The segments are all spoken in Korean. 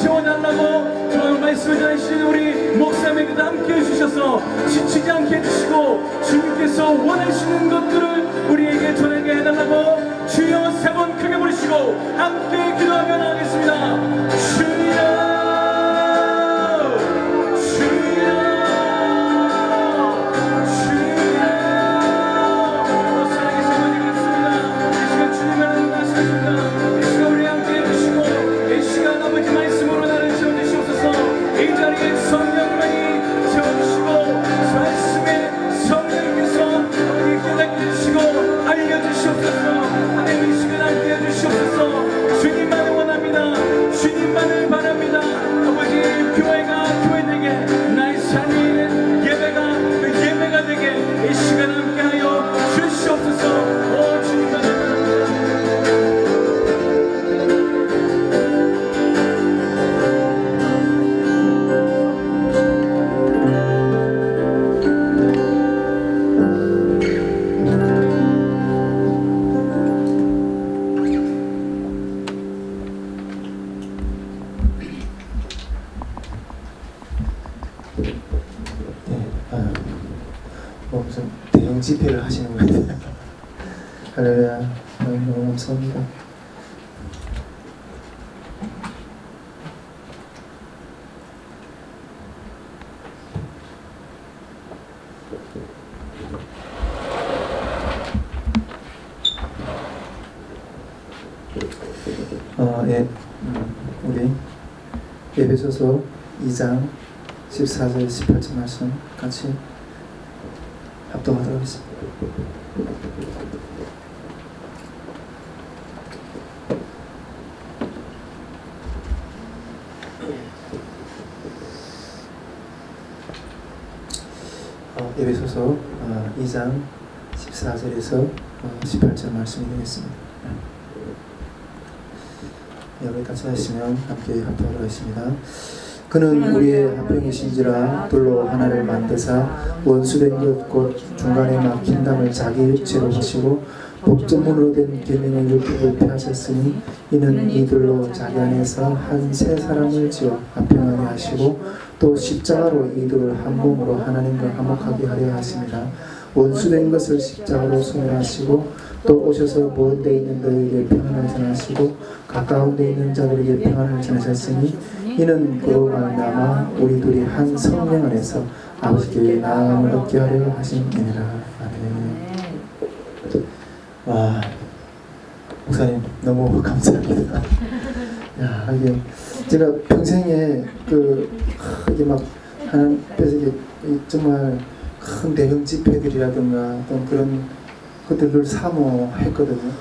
세워달라고 그 말씀을 전하시는 우리 목사님에게도 함께 해주셔서 지치지 않게 해주시고 주님께서 원하시는 것들을 우리에게 전하게 해달라고 주여 세 번 크게 부르시고 함께 기도하며 나가겠습니다. 주여 무슨 대형 집회를 하시는 것 같아요. 할렐루야. 너무 감사합니다. 우리 에베소서 2장 14절 18절 말씀 같이 합동하도록 하겠습니다. 에베소서 2장 14절에서 18절 말씀이 되겠습니다. 여러분 같이 하시면 함께 합동하도록 하겠습니다. 그는 우리의 합병이신지라 돌로 하나를 만드사 원수된 것 곧 중간에 막힌 담을 자기 육체로 하시고 법전문으로 된 계명의 율법을 폐하셨으니 이는 이들로 자기 안에서 한 새 사람을 지어 합병하게 하시고 또 십자가로 이들을 한 몸으로 하나님과 화목하게 하려 하십니다. 원수된 것을 십자가로 소멸하시고 또 오셔서 먼 데 있는 너희에게 평안을 전하시고 가까운 데 있는 자들에게 평안을 전하셨으니 이는 그로 말미암아 우리 둘이 한 성령 안에서 아버지께 나음을 얻게 하려 하심이니라. 아멘. 와, 목사님 너무 감사합니다. 야, 이게 제가 평생에 이게 막 하는 이게 정말 큰 대형 집회들이라든가 어떤 그런 것들을 사모했거든요.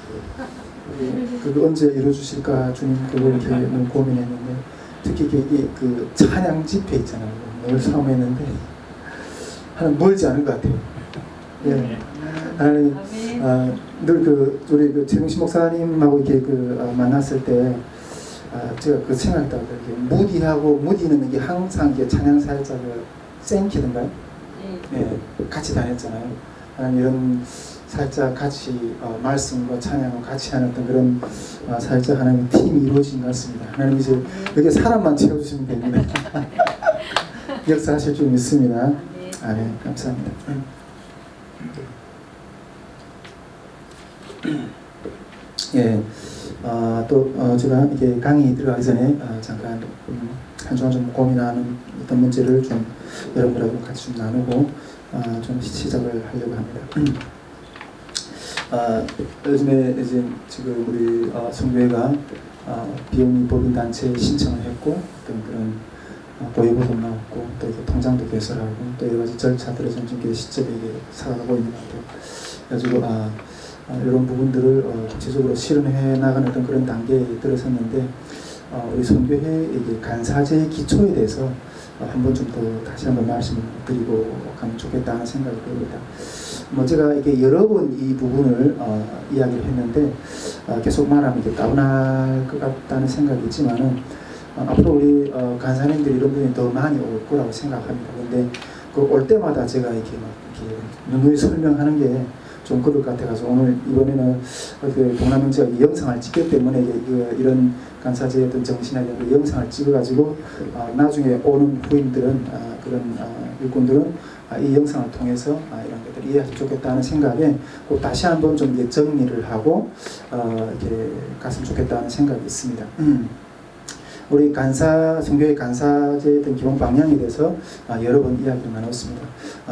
그거 언제 이루어주실까 주님 그걸 이렇게 너무 고민했는데 특히 이게 그 찬양 집회 있잖아요. 늘 사모했는데 하나 멀지 않은 것 같아요. 예. 하나님 늘 우리 최명신 목사님하고 이렇게 만났을 때 제가 생각했다고 무디는 이게 항상 이게 찬양 사역자를 쌩키던가요? 네, 같이 다녔잖아요. 하나님 이런 살짝 같이 말씀과 찬양을 같이 하는 어떤 그런 살짝 하나님 팀이 이루어진 것 같습니다. 하나님 이제 여기 사람만 채워주시면 됩니다. 역사하실 줄 믿습니다. 아멘. 감사합니다. 예, 또 제가 이게 강의 들어가기 전에 잠깐 한 주간 좀 고민하는 어떤 문제를 좀 여러분들하고 같이 좀 나누고 좀 시작을 하려고 합니다. 요즘에 이제 지금 우리 성교회가 비영리 법인단체에 신청을 했고 어떤 그런 보유고도 나왔고 또 이렇게 통장도 개설하고 또 여러 가지 절차들을 좀 시점에 살아가고 있는 것 같아요. 그래가지고 이런 부분들을 구체적으로 실현해 나가는 어떤 그런 단계에 들어섰는데 우리 선교회 이게 간사제 기초에 대해서 한번 좀 더 다시 한번 말씀을 드리고 가면 좋겠다는 생각이 듭니다. 제가 이게 여러 번 이 부분을 이야기를 했는데 계속 말하면 이게 따분할 것 같다는 생각이 있지만은 앞으로 우리 간사님들이 이런 분이 더 많이 올 거라고 생각합니다. 근데 올 때마다 제가 이렇게 막 이렇게 누누이 설명하는 게 좀 그럴 것 같아가지고 오늘 이번에는 그 동남영지가 이 영상을 찍기 때문에 이런 간사제의 어떤 정신에 대한 그 영상을 찍어가지고 나중에 오는 후임들은 그런 일꾼들은 이 영상을 통해서 이런 것들을 이해하면 좋겠다는 생각에 꼭 다시 한번 좀 이제 정리를 하고 이렇게 갔으면 좋겠다는 생각이 있습니다. 우리 성교회 간사제에 대한 기본 방향에 대해서 여러 번 이야기를 나눴습니다.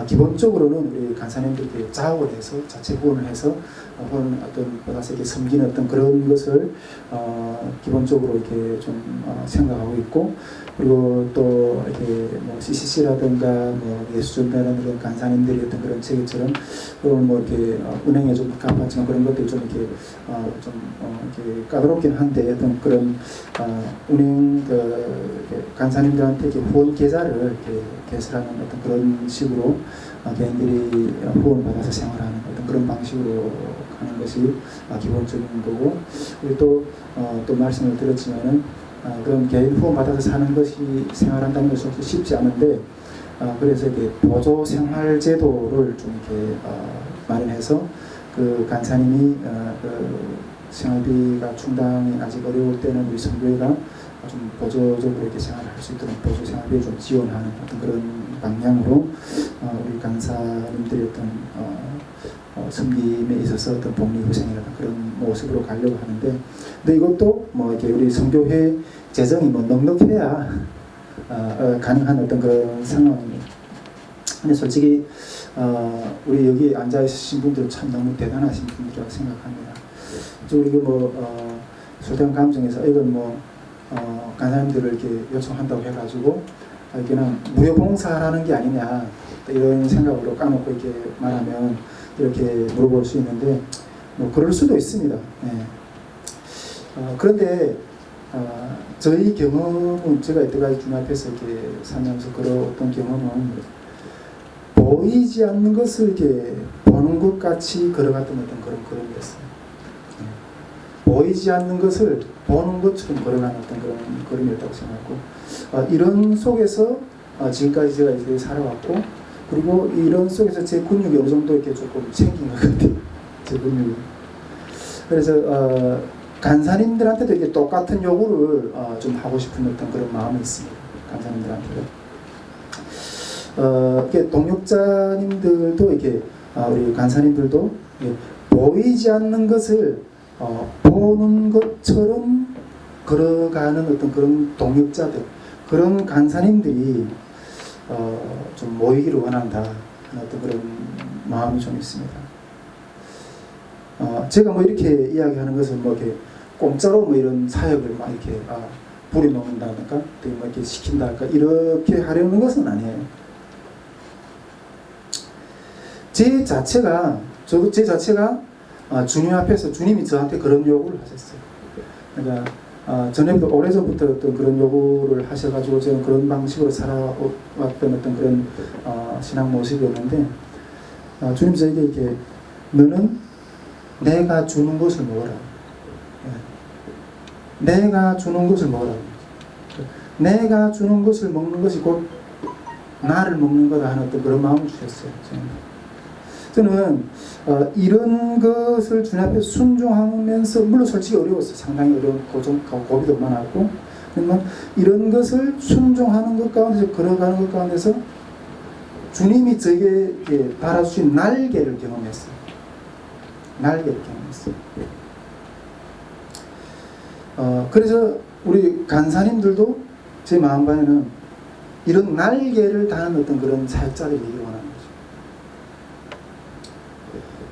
기본적으로는 우리 간사님들께 자원을 해서 자체 후원을 해서 혹은 어떤 받아서 이렇게 섬기는 어떤 그런 것을 기본적으로 이렇게 좀 생각하고 있고, 그리고 또 이렇게 뭐 CCC라든가 뭐 예수전이라는 그런 간사님들이 어떤 그런 체계처럼 또는 뭐 이렇게 은행에 좀 갚았지만 그런 것들이 좀 이렇게 이렇게 까다롭긴 한데 어떤 그런 은행 간사님들한테 이렇게 후원 계좌를 이렇게 개설하는 어떤 그런 식으로 개인들이 후원을 받아서 생활하는 어떤 그런 방식으로 하는 것이 기본적인 거고, 그리고 또 말씀을 드렸지만은 그런 개인 후원 받아서 사는 것이 생활한다는 것이 쉽지 않은데 그래서 이렇게 보조 생활 제도를 좀 이렇게 마련해서 그 간사님이 그 생활비가 충당이 아직 어려울 때는 우리 선교회가 좀 보조적으로 이렇게 생활을 할 수 있도록 보조 생활비를 좀 지원하는 어떤 그런 방향으로 우리 간사님들의 어떤 섬김에 있어서 어떤 복리후생이라는 그런 모습으로 가려고 하는데, 근데 이것도 뭐 이렇게 우리 선교회 재정이 뭐 넉넉해야 가능한 어떤 그런 상황입니다. 근데 솔직히 우리 여기 앉아 있으신 분들은 참 너무 대단하신 분들이라고 생각합니다. 우리 소대한 감정에서 이건 간사님들을 이렇게 요청한다고 해가지고 그냥 무료 봉사하라는 게 아니냐 이런 생각으로 까놓고 이렇게 말하면 이렇게 물어볼 수 있는데 뭐 그럴 수도 있습니다. 네. 그런데 저희 경험은 제가 이때까지 주님 앞에서 이렇게 살면서 그런 경험은 보이지 않는 것을 이렇게 보는 것 같이 걸어갔던 어떤 그런 걸음이었어요. 보이지 않는 것을 보는 것처럼 걸어가는 어떤 그런 걸음이었다고 생각하고, 이런 속에서 지금까지 제가 이렇게 살아왔고, 그리고 이런 속에서 제 근육이 어느 정도 이렇게 조금 생긴 것 같아요. 제 근육이. 그래서 간사님들한테도 이게 똑같은 요구를 좀 하고 싶은 어떤 그런 마음이 있습니다. 간사님들한테도. 이렇게 동역자님들도 이렇게 우리 간사님들도 보이지 않는 것을 보는 것처럼 걸어가는 어떤 그런 동역자들, 그런 간사님들이 좀 모이기를 원한다 하는 어떤 그런 마음이 좀 있습니다. 제가 뭐 이렇게 이야기하는 것은 뭐 이렇게 공짜로 뭐 이런 사역을 막 이렇게 부려먹는다든가, 뭐 이렇게 시킨다든가 이렇게 하려는 것은 아니에요. 제 자체가 주님 앞에서 주님이 저한테 그런 요구를 하셨어요. 그러니까 전에부터 오래전부터 어떤 그런 요구를 하셔가지고 저는 그런 방식으로 살아왔던 어떤 그런 신앙 모습이었는데, 주님 저에게 이렇게 너는 내가 주는 것을 먹어라. 내가 주는 것을 먹어라. 내가 주는 것을 먹는 것이 곧 나를 먹는 거다 하는 어떤 그런 마음을 주셨어요. 저는 이런 것을 주님 앞에 순종하면서, 물론 솔직히 어려웠어요. 상당히 어려웠고 좀 고비도 많았고, 그러면 이런 것을 순종하는 것 가운데서 걸어가는 것 가운데서 주님이 저에게 달아주신 날개를 경험했어요. 날개를 경험했어요. 그래서 우리 간사님들도 제 마음반에는 이런 날개를 다는 어떤 그런 사역자들이 되기를 원합니다.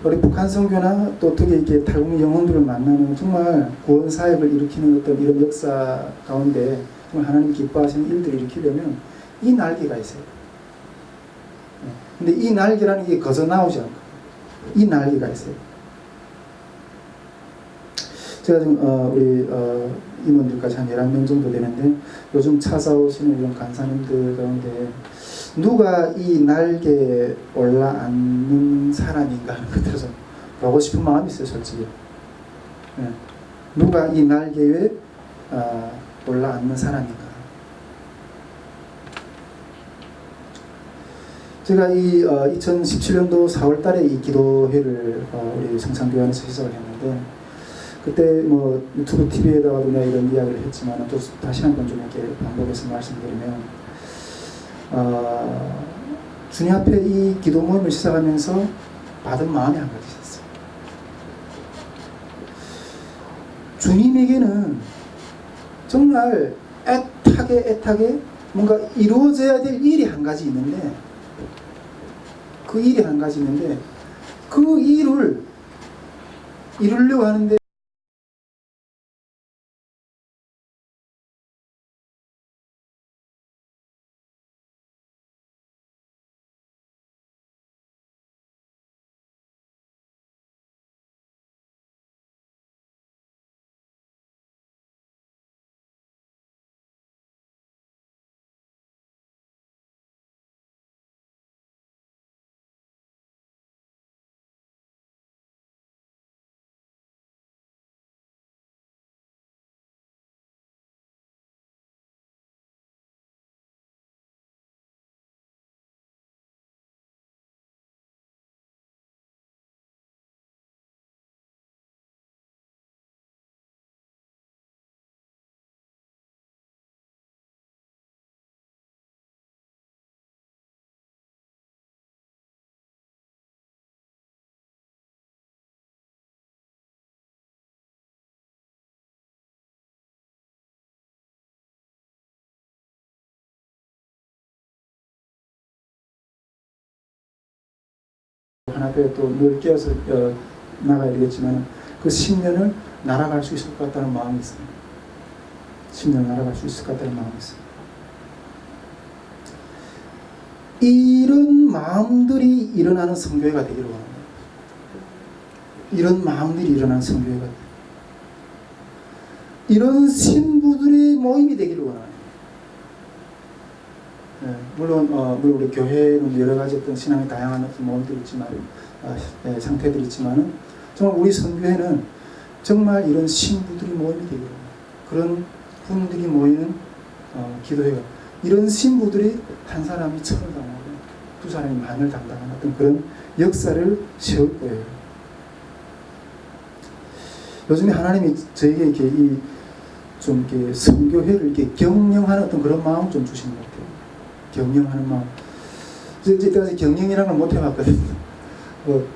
우리 북한 선교나 또 특히 이렇게 탈북민 영혼들을 만나는 정말 구원 사역을 일으키는 어떤 이런 역사 가운데 정말 하나님 기뻐하시는 일들을 일으키려면 이 날개가 있어요. 근데 이 날개라는 게 거저 나오지 않고 이 날개가 있어요. 제가 지금 우리 임원들까지 한 11명 정도 되는데, 요즘 찾아오시는 이런 간사님들 가운데 누가 이 날개에 올라앉는 사람인가 하는 것들을 좀 보고 싶은 마음이 있어요, 솔직히. 네. 누가 이 날개 위에 올라앉는 사람인가. 제가 이 2017년도 4월달에 이 기도회를 우리 성산교회 안에서 시작을 했는데, 그때 뭐 유튜브 TV에다가도 내가 이런 이야기를 했지만 또 다시 한번 좀 이렇게 반복해서 말씀드리면, 주님 앞에 이 기도 모임을 시작하면서 받은 마음이 한 가지 있었어요. 주님에게는 정말 애타게 뭔가 이루어져야 될 일이 한 가지 있는데, 그 일이 한 가지 있는데, 그 일을 이루려고 하는데 하나님께 또 늘 깨어서 나가야 되겠지만, 그 10년을 날아갈 수 있을 것 같다는 마음이 있습니다. 10년을 날아갈 수 있을 것 같다는 마음이 있습니다. 이런 마음들이 일어나는 성교회가 되기를 원합니다. 이런 마음들이 일어나는 성교회가 되기를, 이런 신부들의 모임이 되기를 원합니다. 네, 물론 우리 교회는 여러 가지 어떤 신앙의 다양한 어떤 모임들이 있지만, 상태들이 있지만은, 정말 우리 선교회는 정말 이런 신부들이 모임이 되기를, 그런 분들이 모이는 기도회가, 이런 신부들이 한 사람이 철을 당하고 두 사람이 만을 담당하는 어떤 그런 역사를 세울 거예요. 요즘에 하나님이 저에게 이렇게 좀 이렇게 선교회를 이렇게 경영하는 어떤 그런 마음 좀 주시는 것 같아요. 경영하는 마음. 이때까지 경영이라는 걸 못 해봤거든요.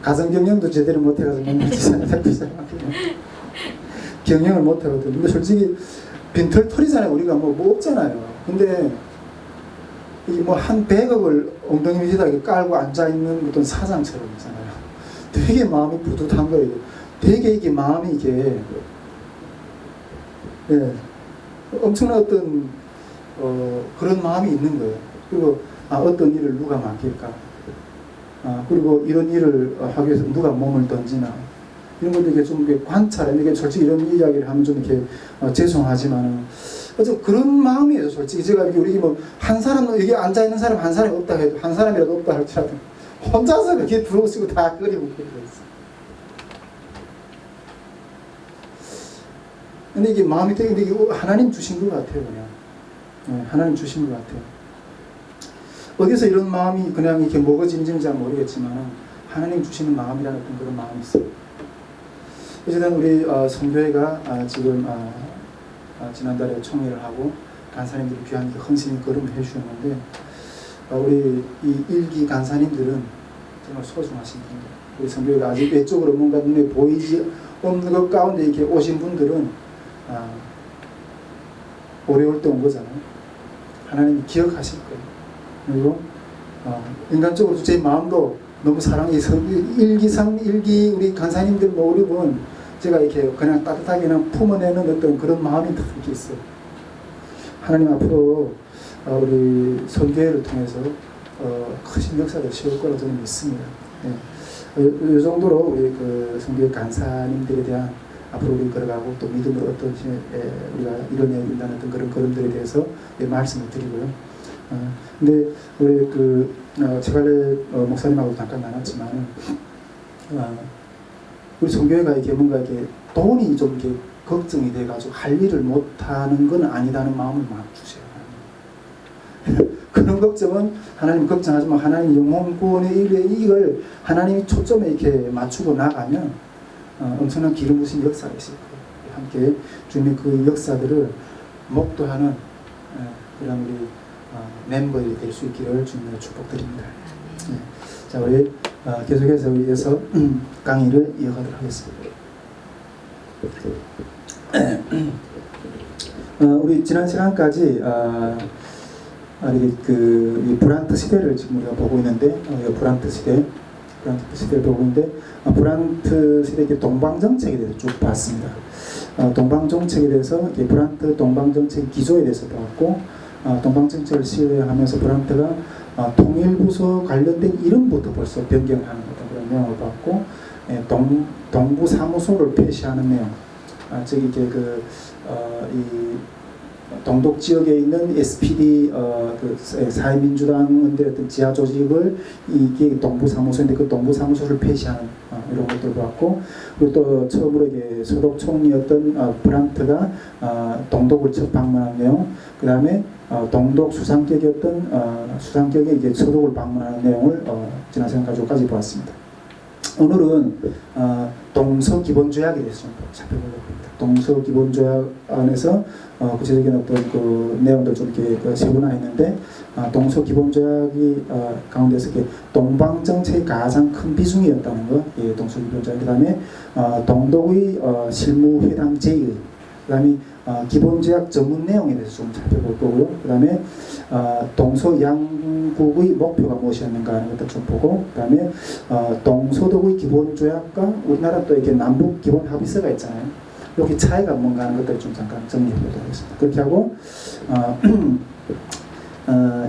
가정 경영도 제대로 못 해가지고 맨날 지산하다고 생각해요. 경영을 못 하거든요. 근데 솔직히 빈털털이잖아요. 우리가 뭐 없잖아요. 근데 이 뭐 한 100억을 엉덩이 밑에다 깔고 앉아있는 어떤 사장처럼 있잖아요. 되게 마음이 뿌듯한 거예요. 되게 이게 마음이 이게, 예, 엄청난 어떤 그런 마음이 있는 거예요. 그리고 어떤 일을 누가 맡길까, 그리고 이런 일을 하기 위해서 누가 몸을 던지나, 이런 것도 이게 좀 이게 관찰해. 이게 솔직히 이런 이야기를 하면 좀 이렇게 죄송하지만은, 어쨌든 그런 마음이에요. 솔직히 제가 우리 뭐 한 사람, 여기 앉아 있는 사람 한 사람이 없다 해도, 한 사람이라도 없다 할지라도 혼자서 그렇게 부르시고 다 끓이고 그러고 있어요. 근데 이게 마음이 되게, 이게 하나님 주신 것 같아요, 그냥. 네, 하나님 주신 것 같아요. 어디서 이런 마음이 그냥 이렇게 먹어진지는 잘 모르겠지만, 하나님 주시는 마음이라는 어떤 그런 마음이 있어요. 어쨌든 우리 선교회가 지금 지난달에 총회를 하고 간사님들이 귀한 헌신의 걸음을 해주셨는데, 우리 이 일기 간사님들은 정말 소중하신 분들, 우리 선교회가 아직 외적으로 뭔가 눈에 보이지 없는 것 가운데 이렇게 오신 분들은 어려울 때 온 거잖아요. 하나님이 기억하실 거예요. 그리고 인간적으로 제 마음도 너무 사랑해서 일기 우리 간사님들 모르면 제가 이렇게 그냥 따뜻하게 그냥 품어내는 어떤 그런 마음이 이렇게 있어요. 하나님 앞으로 우리 선교회를 통해서 크신 역사를 세울 거라고 저는 믿습니다. 네. 이 정도로 우리 그 선교회 간사님들에 대한 앞으로 우리 걸어가고 또 믿음으로 어떤 우리가 이뤄내야 된다는 어떤 그런 걸음들에 대해서 말씀을 드리고요. 근데 우리 그 최갈래 목사님하고 잠깐 나눴지만, 우리 선교회가 이게 뭔가 이게 돈이 좀 이렇게 걱정이 돼가지고 할 일을 못하는 건 아니다는 마음을 막 주세요. 그런 그런 걱정은 하나님 걱정하지만 하나님 영혼구원의 일에 이걸 하나님이 초점에 이렇게 맞추고 나가면 엄청난 기름 부으신 역사가 있을 거예요. 함께 주님의 그 역사들을 목도하는 그런 우리 멤버들이 될 수 있기를 주님으로 축복드립니다. 자, 우리 계속해서 위해서 강의를 이어가도록 하겠습니다. 우리 지난 시간까지 이 브란트 시대를 지금 우리가 보고 있는데, 브란트 시대를 보고 있는데, 브란트 시대의 동방정책에 대해서 쭉 봤습니다. 동방정책에 대해서 브란트 동방정책 기조에 대해서 봤고, 동방정책을 시행하면서 브란트가 통일부서 관련된 이름부터 벌써 변경하는 그런 내용을 봤고, 동부 사무소를 폐지하는 내용, 즉 이게 이 동독 지역에 있는 SPD 사회민주당의 어떤 지하 조직을 이게 동부 사무소인데 그 동부 사무소를 폐지하는 이런 것들을 봤고, 그리고 또 처음으로 이게 소독 총리였던 브란트가 동독을 첫 방문한 내용, 그 다음에 동독 수상격이었던 수상격이 이제 서독을 방문하는 내용을 지난 시간 가지고까지 보았습니다. 오늘은 동서기본조약에 대해서 좀 살펴보려고 합니다. 동서기본조약 안에서 구체적인 어떤 그 내용들 좀 이렇게 세분화했는데, 동서기본조약이 가운데서 이렇게 동방정책의 가장 큰 비중이었다는 거, 예, 동서기본조약. 그다음에 동독의 실무회담 제의, 그다음에 기본조약 전문 내용에 대해서 좀 살펴볼 거고요. 그다음에 동서양국의 목표가 무엇이었는가 하는 것도 좀 보고, 그다음에 동서독의 기본조약과 우리나라 또 이렇게 남북 기본 합의서가 있잖아요. 여기 차이가 뭔가 하는 것들을 좀 잠깐 정리해 보도록 하겠습니다. 그렇게 하고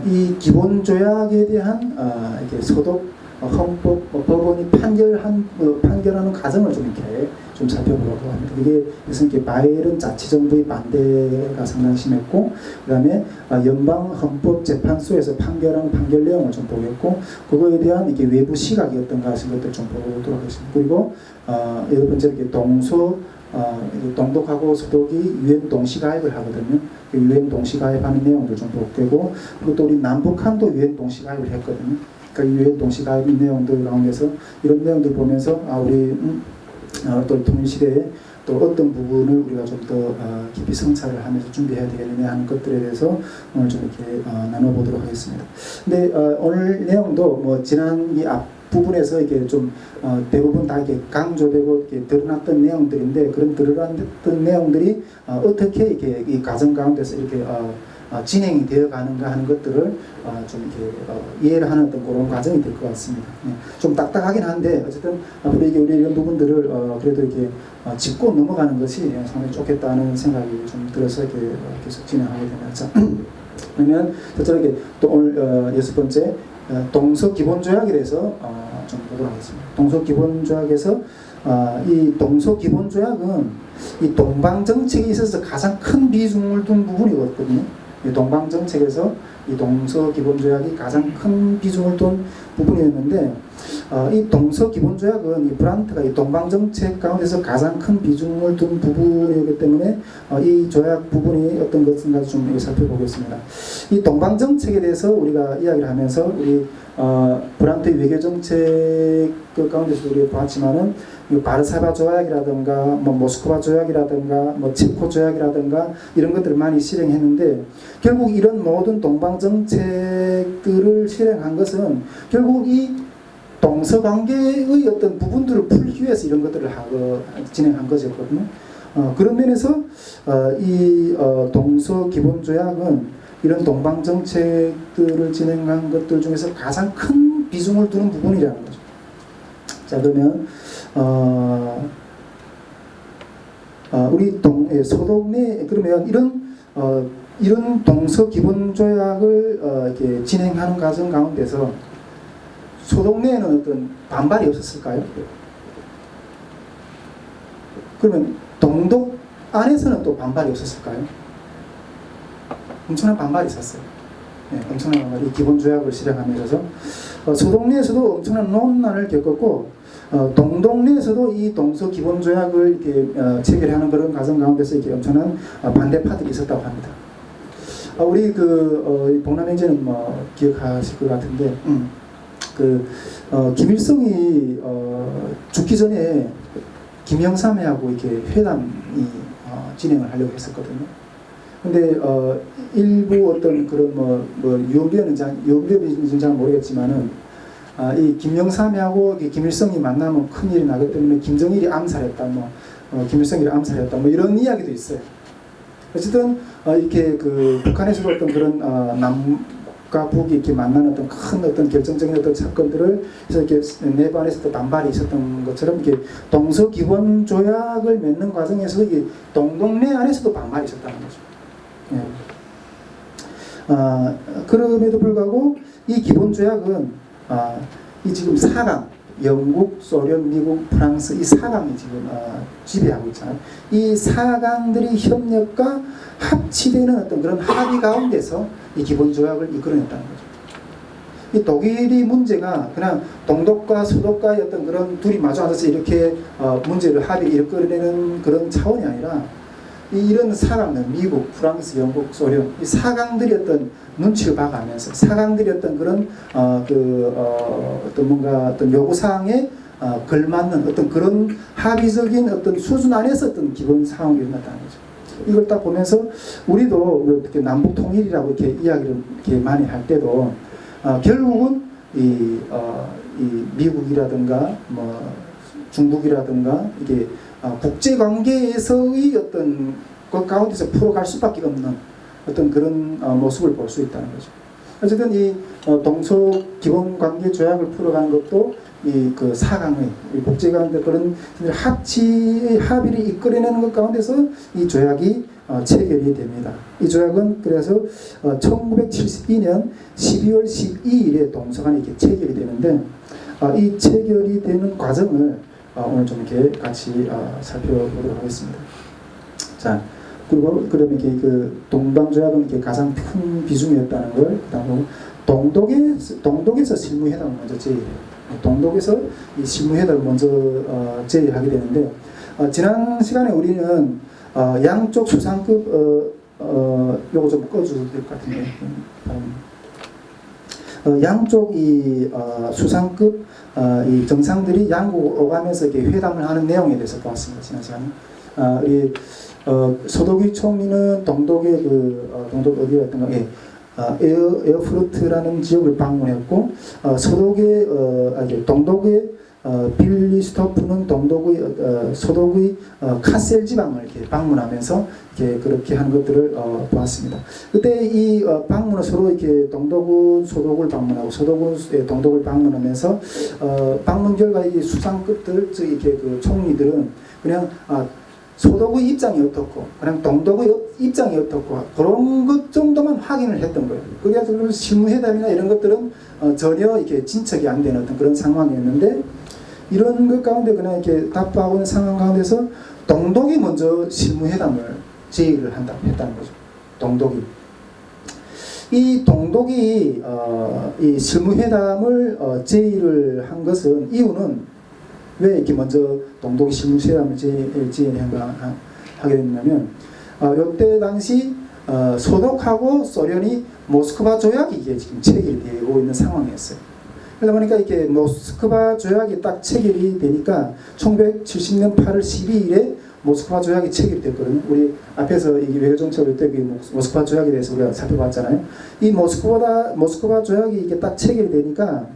이 기본조약에 대한 이렇게 서독 헌법 법원이 판결하는 과정을 좀 이렇게 좀 살펴보려고 합니다. 이게 그래서 이렇게 바이든 자치정부의 반대가 상당히 심했고, 그다음에 연방헌법재판소에서 판결한 판결 내용을 좀 보겠고, 그거에 대한 이게 외부 시각이 어떤가 하신 것들 좀 보도록 하겠습니다. 그리고 여러 번째로 이렇게 동독하고 서독이 유엔 동시가입을 하거든요. 유엔 동시가입하는 내용들 좀 볼 거고, 그리고 또 우리 남북한도 유엔 동시가입을 했거든요. 그러니까 유엔 동시가입 내용들 가운데서 이런 내용들 보면서 우리 또 통일시대에 또 어떤 부분을 우리가 좀 더 깊이 성찰을 하면서 준비해야 되겠느냐 하는 것들에 대해서 오늘 좀 이렇게 나눠보도록 하겠습니다. 근데 오늘 내용도 뭐 지난 이 앞부분에서 이게 좀 대부분 다 이렇게 강조되고 이렇게 드러났던 내용들인데, 그런 드러났던 내용들이 어떻게 이렇게 이 과정 가운데서 이렇게 진행이 되어 가는가 하는 것들을 좀 이렇게 이해를 하는 어떤 그런 과정이 될 것 같습니다. 좀 딱딱하긴 한데 어쨌든 앞으로 이게 우리 이런 부분들을 그래도 이렇게 짚고 넘어가는 것이 상당히 좋겠다는 생각이 좀 들어서 이렇게 계속 진행하게 됩니다. 그러면 저렇게 또 오늘 여섯 번째 동서기본조약에 대해서 좀 보도록 하겠습니다. 동서기본조약에서 이 동서기본조약은 이 동방정책에 있어서 가장 큰 비중을 둔 부분이거든요. 이 동방정책에서 이 동서기본조약이 가장 큰 비중을 둔 부분이었는데, 이 동서기본조약은 이 브란트가 이 동방정책 가운데서 가장 큰 비중을 둔 부분이기 때문에 이 조약 부분이 어떤 것인가 좀 살펴보겠습니다. 이 동방정책에 대해서 우리가 이야기를 하면서 우리 브란트의 외교정책 가운데서 우리가 봤지만은 바르사바 조약이라든가 뭐 모스크바 조약이라든가 뭐 체코 조약이라든가 이런 것들을 많이 실행했는데, 결국 이런 모든 동방 정책들을 실행한 것은 결국 이 동서관계의 어떤 부분들을 풀기 위해서 이런 것들을 진행한 것이었거든요. 그런 면에서 이 동서기본조약은 이런 동방 정책들을 진행한 것들 중에서 가장 큰 비중을 두는 부분이라는 거죠. 자, 그러면 우리 서독 내 그러면 이런 동서기본조약을 이렇게 진행하는 과정 가운데서 서독 내에는 어떤 반발이 없었을까요? 그러면 동독 안에서는 또 반발이 없었을까요? 엄청난 반발이 있었어요. 네, 엄청난 반발이 이 기본조약을 실행하면서 서독 내에서도 엄청난 논란을 겪었고, 동독 내에서도 이 동서기본조약을 이렇게 체결하는 그런 과정 가운데서 이렇게 엄청난 반대파들이 있었다고 합니다. 우리 복남행제는 뭐 기억하실 것 같은데, 김일성이 죽기 전에 김영삼회하고 이렇게 회담이 진행을 하려고 했었거든요. 근데 일부 어떤 그런 유언비어인지 잘 모르겠지만은 이 김영삼회하고 김일성이 만나면 큰 일이 나기 때문에 김정일이 암살했다, 김일성이를 암살했다, 이런 이야기도 있어요. 어쨌든 이렇게 북한에서도 어떤 그런 남과 북이 이렇게 만나는 어떤 결정적인 어떤 사건들을 그래서 이렇게 내부 안에서도 반발이 있었던 것처럼 이렇게 동서기본 조약을 맺는 과정에서 이게 동독내 안에서도 반발이 있었다는 거죠. 예. 그럼에도 불구하고 이 기본 조약은 이 지금 4강 영국, 소련, 미국, 프랑스 이 4강이 지금 지배하고 있잖아요. 이 4강들이 협력과 합치되는 어떤 그런 합의 가운데서 이 기본 조약을 이끌어냈다는 거죠. 이 독일이 문제가 그냥 동독과 서독과의 어떤 그런 둘이 마주 앉아서 이렇게 문제를 합의를 이끌어내는 그런 차원이 아니라 이런 4강들, 미국, 프랑스, 영국, 소련 이 4강들이 어떤 눈치를 봐가면서 4강들이 어떤 그런 어떤 뭔가 어떤 요구사항에 걸맞는 어떤 그런 합의적인 어떤 수준 안에서 어떤 기본 상황이 일어났다는 거죠. 이걸 딱 보면서 우리도 이렇게 남북 통일이라고 이렇게 이야기를 이렇게 많이 할 때도 결국은 이 미국이라든가 중국이라든가 이게 국제 관계에서의 어떤 그 가운데서 풀어갈 수밖에 없는 어떤 그런 모습을 볼 수 있다는 거죠. 어쨌든 이 동서 기본 관계 조약을 풀어가는 것도 이 4강의 국제 관계 그런 합의를 이끌어내는 것 가운데서 이 조약이 체결이 됩니다. 이 조약은 그래서 1972년 12월 12일에 동서간에 이렇게 체결이 되는데 이 체결이 되는 과정을 오늘 좀 이렇게 같이 살펴보도록 하겠습니다. 자, 그리고 그러면 이렇게 동방조약은 이렇게 가장 큰 비중이었다는 걸 그다음에 동독에서 실무회담을 먼저 제의해요. 동독에서 이 실무회담을 먼저 제의하게 되는데 지난 시간에 우리는 양쪽 수상급 요거 좀 꺼주실 것 같은데 양쪽 이 수상급 이 정상들이 양국 오가면서 이렇게 회담을 하는 내용에 대해서 보았습니다. 지난 시간에 이 서독이 총리는 동독의 동독 어디였던가 에어프루트라는 지역을 방문했고 서독의 동독의 빌리스토프는 서독의 카셀 지방을 이렇게 방문하면서 이렇게 그렇게 하는 것들을 보았습니다. 그때 이 방문을 서로 이렇게 동독은 서독을 방문하고 서독은 동독을 방문하면서 방문 결과 이 수상급들 즉 이렇게 총리들은 그냥 서독의 입장이 어떻고 그냥 동독의 입장이 어떻고 그런 것 정도만 확인을 했던 거예요. 그래서 실무회담이나 이런 것들은 전혀 이렇게 진척이 안 되는 어떤 그런 상황이었는데 이런 것 가운데 그냥 이렇게 답하고 있는 상황 가운데서 동독이 먼저 실무회담을 제의를 했다는 거죠. 동독이. 이 동독이 이 실무회담을 제의를 한 것은 이유는 왜 이렇게 먼저 동독이 실무회담을 하게 됐냐면 이때 당시 서독하고 소련이 모스크바 조약이 이게 지금 체결이 되고 있는 상황이었어요. 그러다 보니까 이렇게 모스크바 조약이 딱 체결이 되니까 1970년 8월 12일에 모스크바 조약이 체결이 됐거든요. 우리 앞에서 이 외교정책을 때 모스크바 조약에 대해서 우리가 살펴봤잖아요. 이 모스크바 조약이 이게 딱 체결이 되니까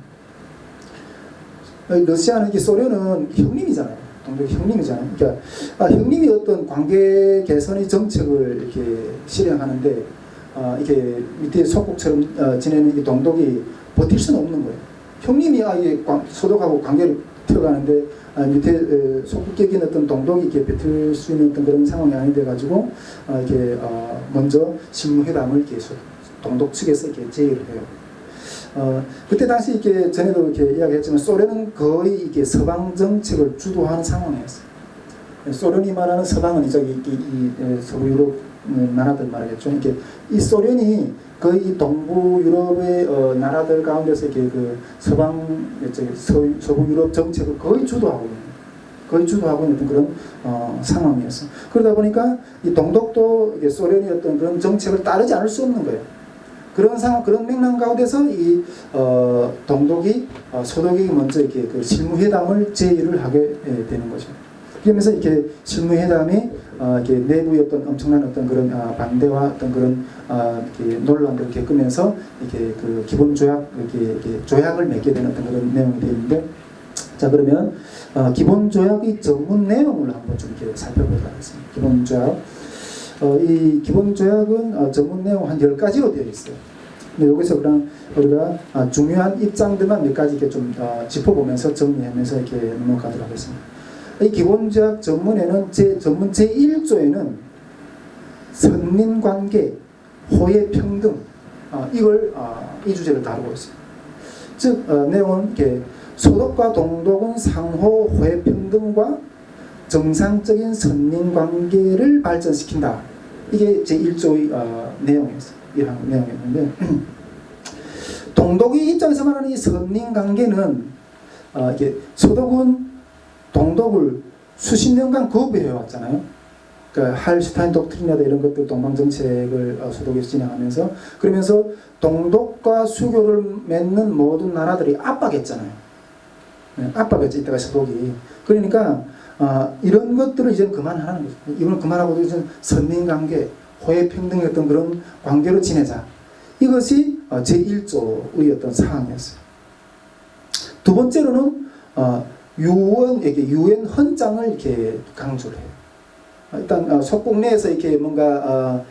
러시아는 이게 소련은 형님이잖아요. 동독 형님이잖아요. 그러니까 형님이 어떤 관계 개선의 정책을 이렇게 실행하는데 이렇게 밑에 속국처럼 지내는 이 동독이 버틸 수는 없는 거예요. 형님이 서독하고 관계를 펴가는데 밑에 속국격인 어떤 동독이 이렇게 버틸 수 있는 어떤 그런 상황이 아닌데 가지고 이렇게 먼저 실무회담을 이렇게 동독 측에서 이렇게 제의를 해요. 그때 당시 이렇게 전에도 이렇게 이야기했지만 소련은 거의 이게 서방 정책을 주도하는 상황이었어요. 소련이 말하는 서방은 이제 이 서부 유럽 나라들 말이겠죠. 이렇게 이 소련이 거의 동부 유럽의 나라들 가운데서 이렇게 그 서부 유럽 정책을 거의 주도하고 있는. 거의 주도하고 있는 그런 상황이었어요. 그러다 보니까 이 동독도 소련이 어떤 그런 정책을 따르지 않을 수 없는 거예요. 그런 상황, 그런 맥락 가운데서 이 동독이 소독이 먼저 이렇게 그 실무회담을 제의를 하게 되는 거죠. 그러면서 이렇게 실무회담이 이렇게 내부의 어떤 엄청난 어떤 그런 반대와 어떤 그런 이렇게 논란들을 겪으면서 이렇게 그 기본 조약 이렇게 조약을 맺게 되는 어떤 그런 내용이 되는데, 자 그러면 기본 조약의 전문 내용을 한번 좀 이렇게 살펴보도록 하겠습니다. 기본 조약. 이 기본 조약은 전문 내용 한 10가지로 되어 있어요. 근데 여기서 그냥 우리가 중요한 입장들만 몇 가지 이렇게 좀 짚어보면서 정리하면서 이렇게 넘어가도록 하겠습니다. 이 기본 조약 전문에는 전문 제1조에는 선민관계, 호혜평등 이걸 이 주제를 다루고 있습니다. 즉 내용은 이렇게 소독과 동독은 상호 호혜평등과 정상적인 선민관계를 발전시킨다. 이게 제1조의 내용이었어요. 이런 내용이었는데 동독의 입장에서 말하는 이 선민관계는 이게 소독은 동독을 수십 년간 거부해 왔잖아요. 그러니까 할슈타인 독트린이나 이런 것들 동방 정책을 소독에서 진행하면서 그러면서 동독과 수교를 맺는 모든 나라들이 압박했잖아요. 압박했지 이때가 소독이. 그러니까 이런 것들을 이제 그만하라는 거죠. 이걸 그만하고 이제 선민관계, 호혜평등의 어떤 그런 관계로 지내자. 이것이 제1조의 어떤 사항이었어요. 두 번째로는 유엔 헌장을 이렇게 강조를 해요. 일단 속국 내에서 이렇게 뭔가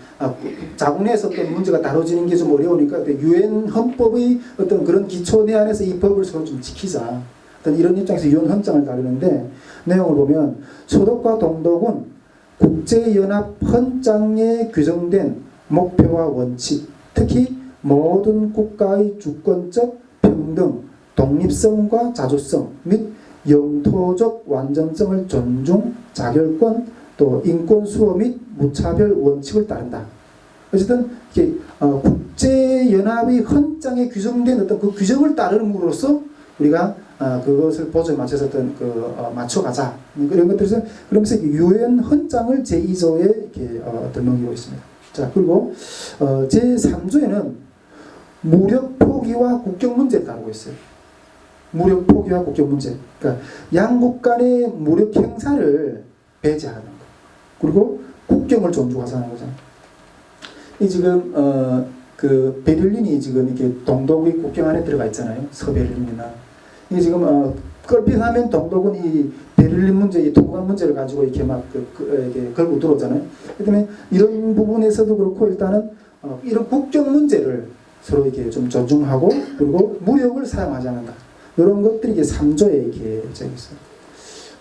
자국 내에서 어떤 문제가 다뤄지는 게 좀 어려우니까 유엔 헌법의 어떤 그런 기초 내안에서 이 법을 서로 좀 지키자. 어떤 이런 입장에서 유엔 헌장을 다루는데 내용을 보면 소독과 동독은 국제연합 헌장에 규정된 목표와 원칙, 특히 모든 국가의 주권적 평등, 독립성과 자주성 및 영토적 완전성을 존중, 자결권, 또 인권 수호 및 무차별 원칙을 따른다. 어쨌든 이게 국제연합의 헌장에 규정된 어떤 그 규정을 따르는으로써 우리가 그것을 보조에 맞춰서 어떤 맞춰가자 이런 것들에서 그러면서 유엔 헌장을 제2조에 이렇게 등록하고 있습니다. 자 그리고 제3조에는 무력 포기와 국경 문제를 다루고 있어요. 무력 포기와 국경 문제. 그러니까 양국 간의 무력 행사를 배제하는 것. 그리고 국경을 존중하자는 거죠. 이 지금 그 베를린이 지금 이렇게 동독의 국경 안에 들어가 있잖아요. 서베를린이나 이게 지금 걸핏하면 동독은 이 베를린 문제, 이 동강 문제를 가지고 이렇게 막 이렇게 걸고 들어오잖아요. 그다음에 이런 부분에서도 그렇고 일단은 이런 국경 문제를 서로 이렇게 좀 존중하고 그리고 무력을 사용하지 않는다. 이런 것들이 이게 3조에 이렇게 적혀 있어요.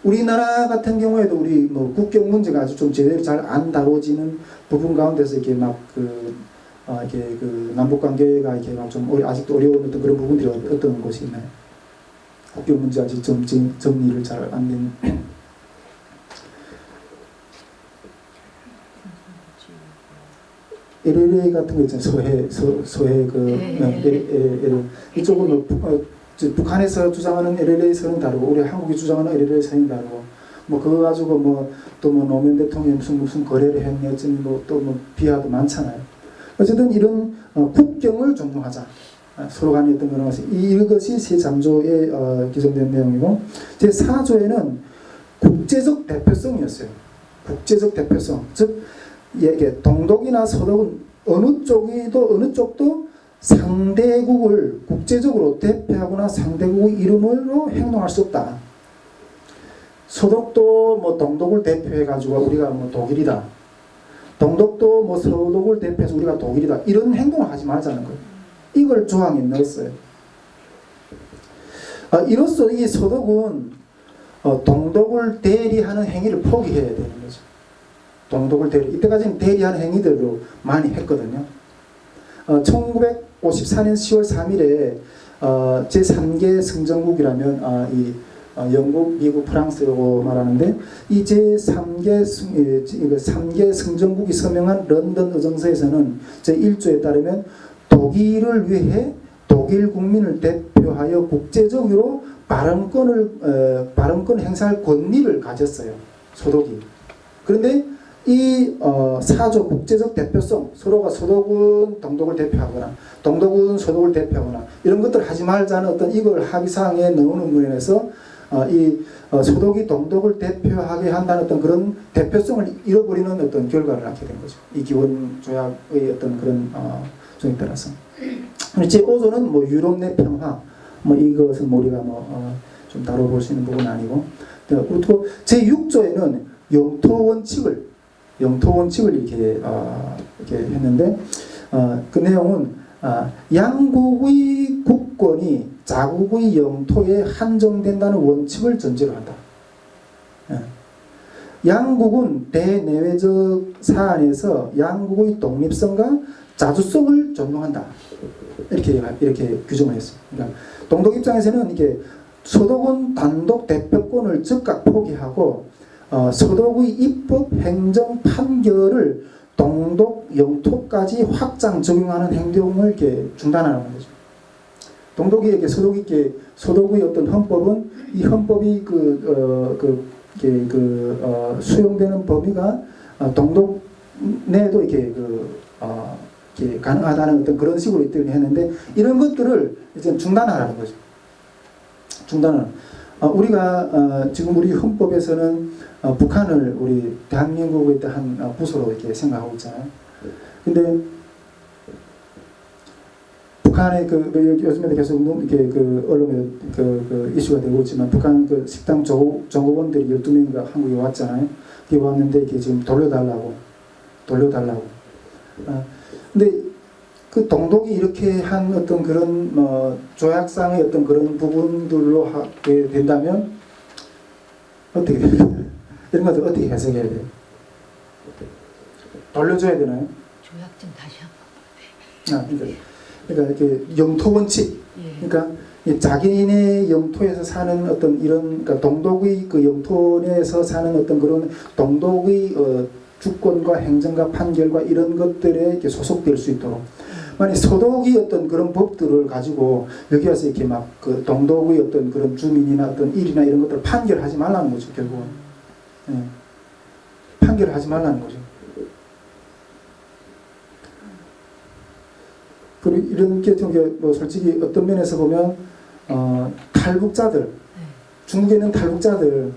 우리나라 같은 경우에도 우리 뭐 국경 문제가 아주 좀 제대로 잘 안 다뤄지는 부분 가운데서 이렇게 막 이렇게 그 남북 관계가 이렇게 막 좀 아직도 어려운 어떤 그런 부분들이 어떤 것이 있나요? 국경 문제 아직 정리를 잘 안 된. LLA 같은 거 있잖아요. 소해 이쪽은 북한에서 주장하는 LLA 선은 다르고 우리 한국이 주장하는 LLA 선이 다르고 뭐 그거 가지고 또 노무현 대통령이 무슨 거래를 했니 어쩌니 또 비하도 많잖아요. 어쨌든 이런 국경을 존중하자. 서로 간에 어떤 그런 것이 이것이 제3조에 규정된 내용이고 제4조에는 국제적 대표성이었어요. 국제적 대표성. 즉 이게 동독이나 서독은 어느 쪽도 상대국을 국제적으로 대표하거나 상대국의 이름으로 행동할 수 없다. 서독도 뭐 동독을 대표해 가지고 우리가 뭐 독일이다. 동독도 뭐 서독을 대표해서 우리가 독일이다. 이런 행동을 하지 말자는 거예요. 이걸 조항에 넣었어요. 이로써 이 서독은 동독을 대리하는 행위를 포기해야 되는 거죠. 동독을 이때까지는 대리하는 행위들로 많이 했거든요. 1954년 10월 3일에 제3개 승전국이라면 이 영국, 미국, 프랑스라고 말하는데 이 제3개 승전국이 서명한 런던 의정서에서는 제1조에 따르면 독일을 위해 독일 국민을 대표하여 국제적으로 발언권 행사할 권리를 가졌어요. 소독이. 그런데 이 사조 국제적 대표성, 서로가 소독은 동독을 대표하거나 동독은 소독을 대표하거나 이런 것들을 하지 말자는 어떤 이걸 합의사항에 넣는 면에서 이 소독이 동독을 대표하게 한다는 어떤 그런 대표성을 잃어버리는 어떤 결과를 낳게 된 거죠. 이 기본 조약의 어떤 그런 조에 따라서. 제5조는 뭐 유럽 내 평화, 뭐 이것은 우리가 좀 다뤄볼 수 있는 부분은 아니고, 그리고 제6조에는 영토 원칙을 이렇게 했는데, 그 내용은 양국의 국권이 자국의 영토에 한정된다는 원칙을 전제로 한다. 양국은 대내외적 사안에서 양국의 독립성과 자주성을 존중한다. 이렇게 규정을 했습니다. 그러니까 동독 입장에서는 이게 소독은 단독 대표권을 즉각 포기하고 소독의 입법 행정 판결을 동독 영토까지 확장 적용하는 행동을 이렇게 중단하는 거죠. 동독이 이렇게 소독의 어떤 헌법은 이 헌법이 수용되는 범위가 동독 내에도 이렇게 가능하다는 어떤 그런 식으로 했는데, 이런 것들을 이제 중단하라는 거죠. 중단을. 우리가 지금 우리 헌법에서는 북한을 우리 대한민국의 한 부서로 이렇게 생각하고 있잖아요. 근데 북한의 요즘에도 계속 이렇게 언론에 이슈가 되고 있지만, 북한 식당 종업원들이 12명인가 한국에 왔잖아요. 이게 왔는데 이게 지금 돌려달라고. 근데 그 동독이 이렇게 한 어떤 그런 조약상의 어떤 그런 부분들로 하게 된다면 어떻게 돼요? 이런 것들 어떻게 해석해야 돼요? 돌려줘야 되나요? 조약 좀 다시 한번. 그러니까 이렇게 영토 원칙. 그러니까 자기네 영토에서 사는 어떤 이런, 그러니까 동독의 그 영토 내에서 사는 어떤 그런 동독의 주권과 행정과 판결과 이런 것들에 이렇게 소속될 수 있도록. 만약 소독이 어떤 그런 법들을 가지고 여기 와서 이렇게 막 그 동독의 어떤 그런 주민이나 어떤 일이나 이런 것들을 판결하지 말라는 거죠, 결국은. 판결을 하지 말라는 거죠. 그리고 이런 게 뭐 솔직히 어떤 면에서 보면 탈북자들, 중국에 있는 탈북자들,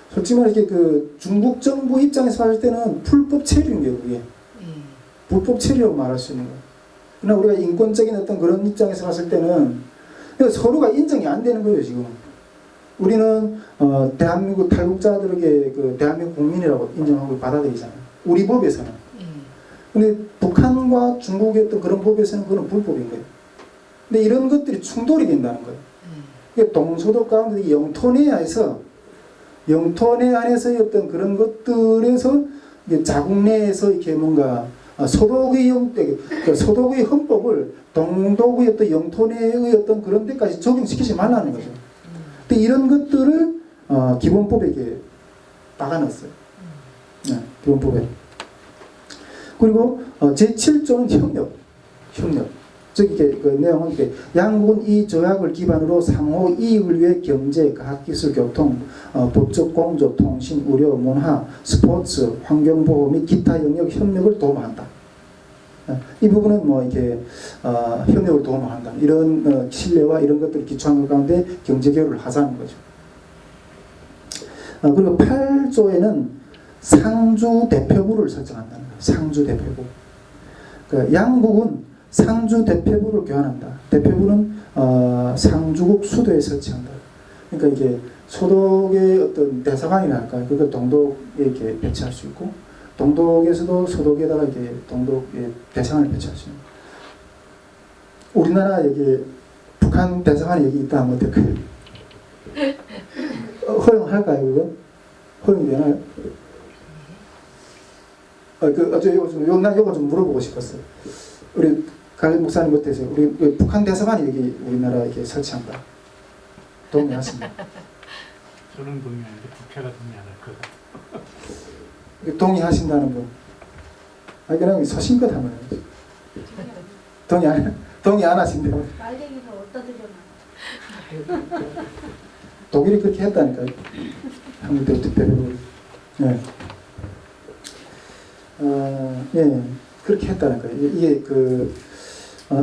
솔직히 말해 그 중국 정부 입장에서 봤을 때는 불법 체류인 게 그게. 불법 체류라고 말할 수 있는 거예요. 그러나 우리가 인권적인 어떤 그런 입장에서 봤을 때는 서로가 인정이 안 되는 거예요, 지금. 우리는 대한민국 탈북자들에게 대한민국 국민이라고 인정하고 받아들이잖아요. 우리 법에서는. 근데 북한과 중국의 어떤 그런 법에서는 그건 불법인 거예요. 근데 이런 것들이 충돌이 된다는 거예요. 그러니까 동소독 가운데 영토 내 안에서의 어떤 그런 것들에서 자국 내에서 이렇게 뭔가 소독의 소독의 헌법을 동독의 어떤 영토 내의 어떤 그런 데까지 적용시키지 말라는 거죠. 근데 이런 것들을 기본법에 이렇게 박아놨어요. 기본법에. 그리고 제7조는 협력. 즉 이게 그 내용은 이렇게 양국은 이 조약을 기반으로 상호 이익을 위해 경제, 과학기술, 교통, 법적, 공조, 통신, 의료, 문화, 스포츠, 환경보호 및 기타 영역 협력을 도모한다. 이 부분은 뭐 이렇게 협력을 도모한다. 이런 신뢰와 이런 것들을 기초한 것 가운데 경제 교류를 하자는 거죠. 그리고 8조에는 상주 대표부를 설정한다는 거예요. 상주 대표부. 그러니까 양국은 상주 대표부를 교환한다. 대표부는 상주국 수도에 설치한다. 그러니까 이게 소독의 어떤 대사관이라 할까요? 그걸 동독에 이렇게 배치할 수 있고, 동독에서도 소독에다가 이렇게 동독의 대사관을 배치할 수 있는. 우리나라 여기 북한 대사관이 여기 있다 하면 어떨까요? 허용할까요, 그거? 허용이 되나요? 요거 좀 물어보고 싶었어요. 우리 갈래 목사님 어떠세요? 우리 북한 대사관이 여기 우리나라에 이렇게 설치한다. 동의하십니까? 저는 동의하는데 국회가 동의 안 할 거다. 동의하신다는 분. 그냥 서신껏 하면 동의 안 하신대요. 말쟁이가 어디다 들여놔. 독일이 그렇게 했다니까요. 한국 대통령. 네. 예, 그렇게 했다니까요.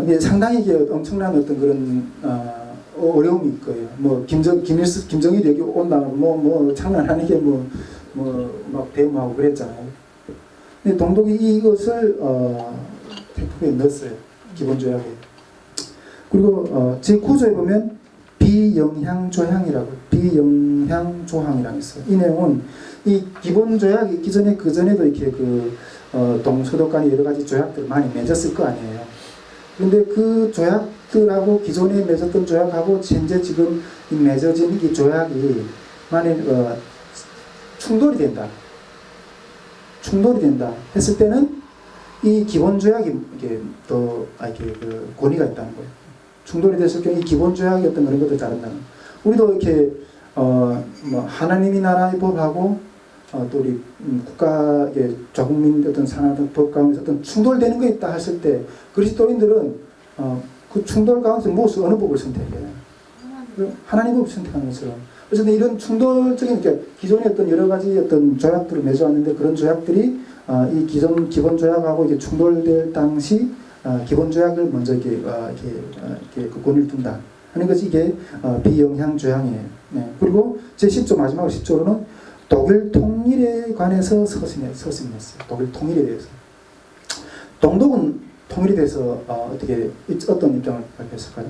이게 상당히 이게 엄청난 어떤 그런 어려움이 있고요. 뭐 김정일이 여기 온다면 뭐 장난 아니게 막 대응하고 그랬잖아요. 근데 동독이 이것을 태국에 넣었어요. 기본 조약에. 그리고 제 구조에 보면 비영향 조항이라고 있어요. 이 내용은 이 기본 조약이 기존에 그전에도 이렇게 동서독 간의 여러 가지 조약들 많이 맺었을 거 아니에요. 그런데 그 조약들하고 기존에 맺었던 조약하고 현재 지금 맺어진 이 조약이 만약 충돌이 된다 했을 때는 이 기본 조약이 이게 더 권위가 있다는 거예요. 충돌이 됐을 경우 이 기본 조약이 어떤 그런 것들 다른다는. 우리도 이렇게 하나님이 나라의 법하고 또 우리 국가의 자국민 어떤 산하든 법 가운데 어떤 충돌되는 게 있다 했을 때 그리스도인들은 그 충돌 가운데서 어느 법을 선택해요? 하나님 법을 선택하는 것처럼. 그래서 이런 충돌적인 기존의 어떤 여러 가지 어떤 조약들을 맺어왔는데 그런 조약들이 이 기본 조약하고 이게 충돌될 당시 기본 조약을 먼저 이렇게 그 권위를 둔다 하는 것이 이게 비영향 조약이에요. 네. 그리고 제 10조 마지막으로 10조로는 독일 통일에 관해서 서신했어요. 독일 통일에 대해서. 동독은 통일에 대해서 어떤 입장을 발표했을까요?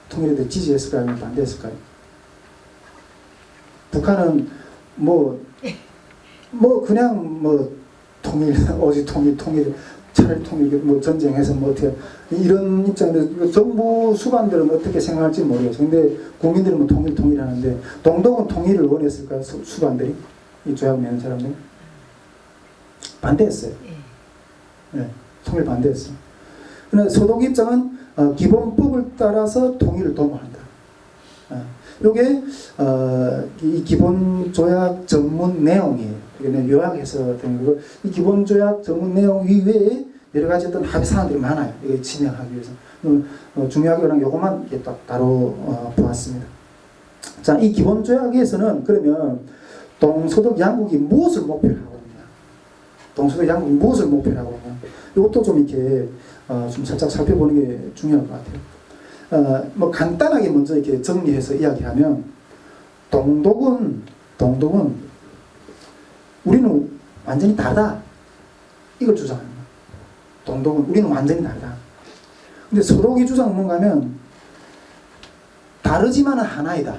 통일에 대해 지지했을까요? 아니면 반대했을까요? 북한은 그냥 통일, 오직 통일, 차라리 통일, 전쟁해서 어떻게, 이런 입장인데, 정부 수반들은 어떻게 생각할지 모르겠어요. 근데 국민들은 통일 하는데, 동독은 통일을 원했을까요? 수반들이? 이 조약 맺는 사람들? 반대했어요. 네, 통일 반대했어요. 그러나 서독 입장은 기본법을 따라서 통일을 도모한다. 이게 이 기본 조약 전문 내용이에요. 요약해서 된 거고, 이 기본 조약 전문 내용 이외에 여러 가지 어떤 합의 사항들이 많아요. 이거 진행하기 위해서. 중요하게는 요것만 이렇게 딱 보았습니다. 자, 이 기본 조약에서는 그러면 동서독 양국이 무엇을 목표로 하고 있냐? 동서독 양국이 무엇을 목표로 하고 있냐? 이것도 좀 이렇게 좀 살짝 살펴보는 게 중요할 것 같아요. 간단하게 먼저 이렇게 정리해서 이야기하면 동독은 우리는 완전히 다르다. 이걸 주장합니다. 동독은 우리는 완전히 다르다. 근데 서독이 주장은 뭔가 하면 다르지만은 하나이다.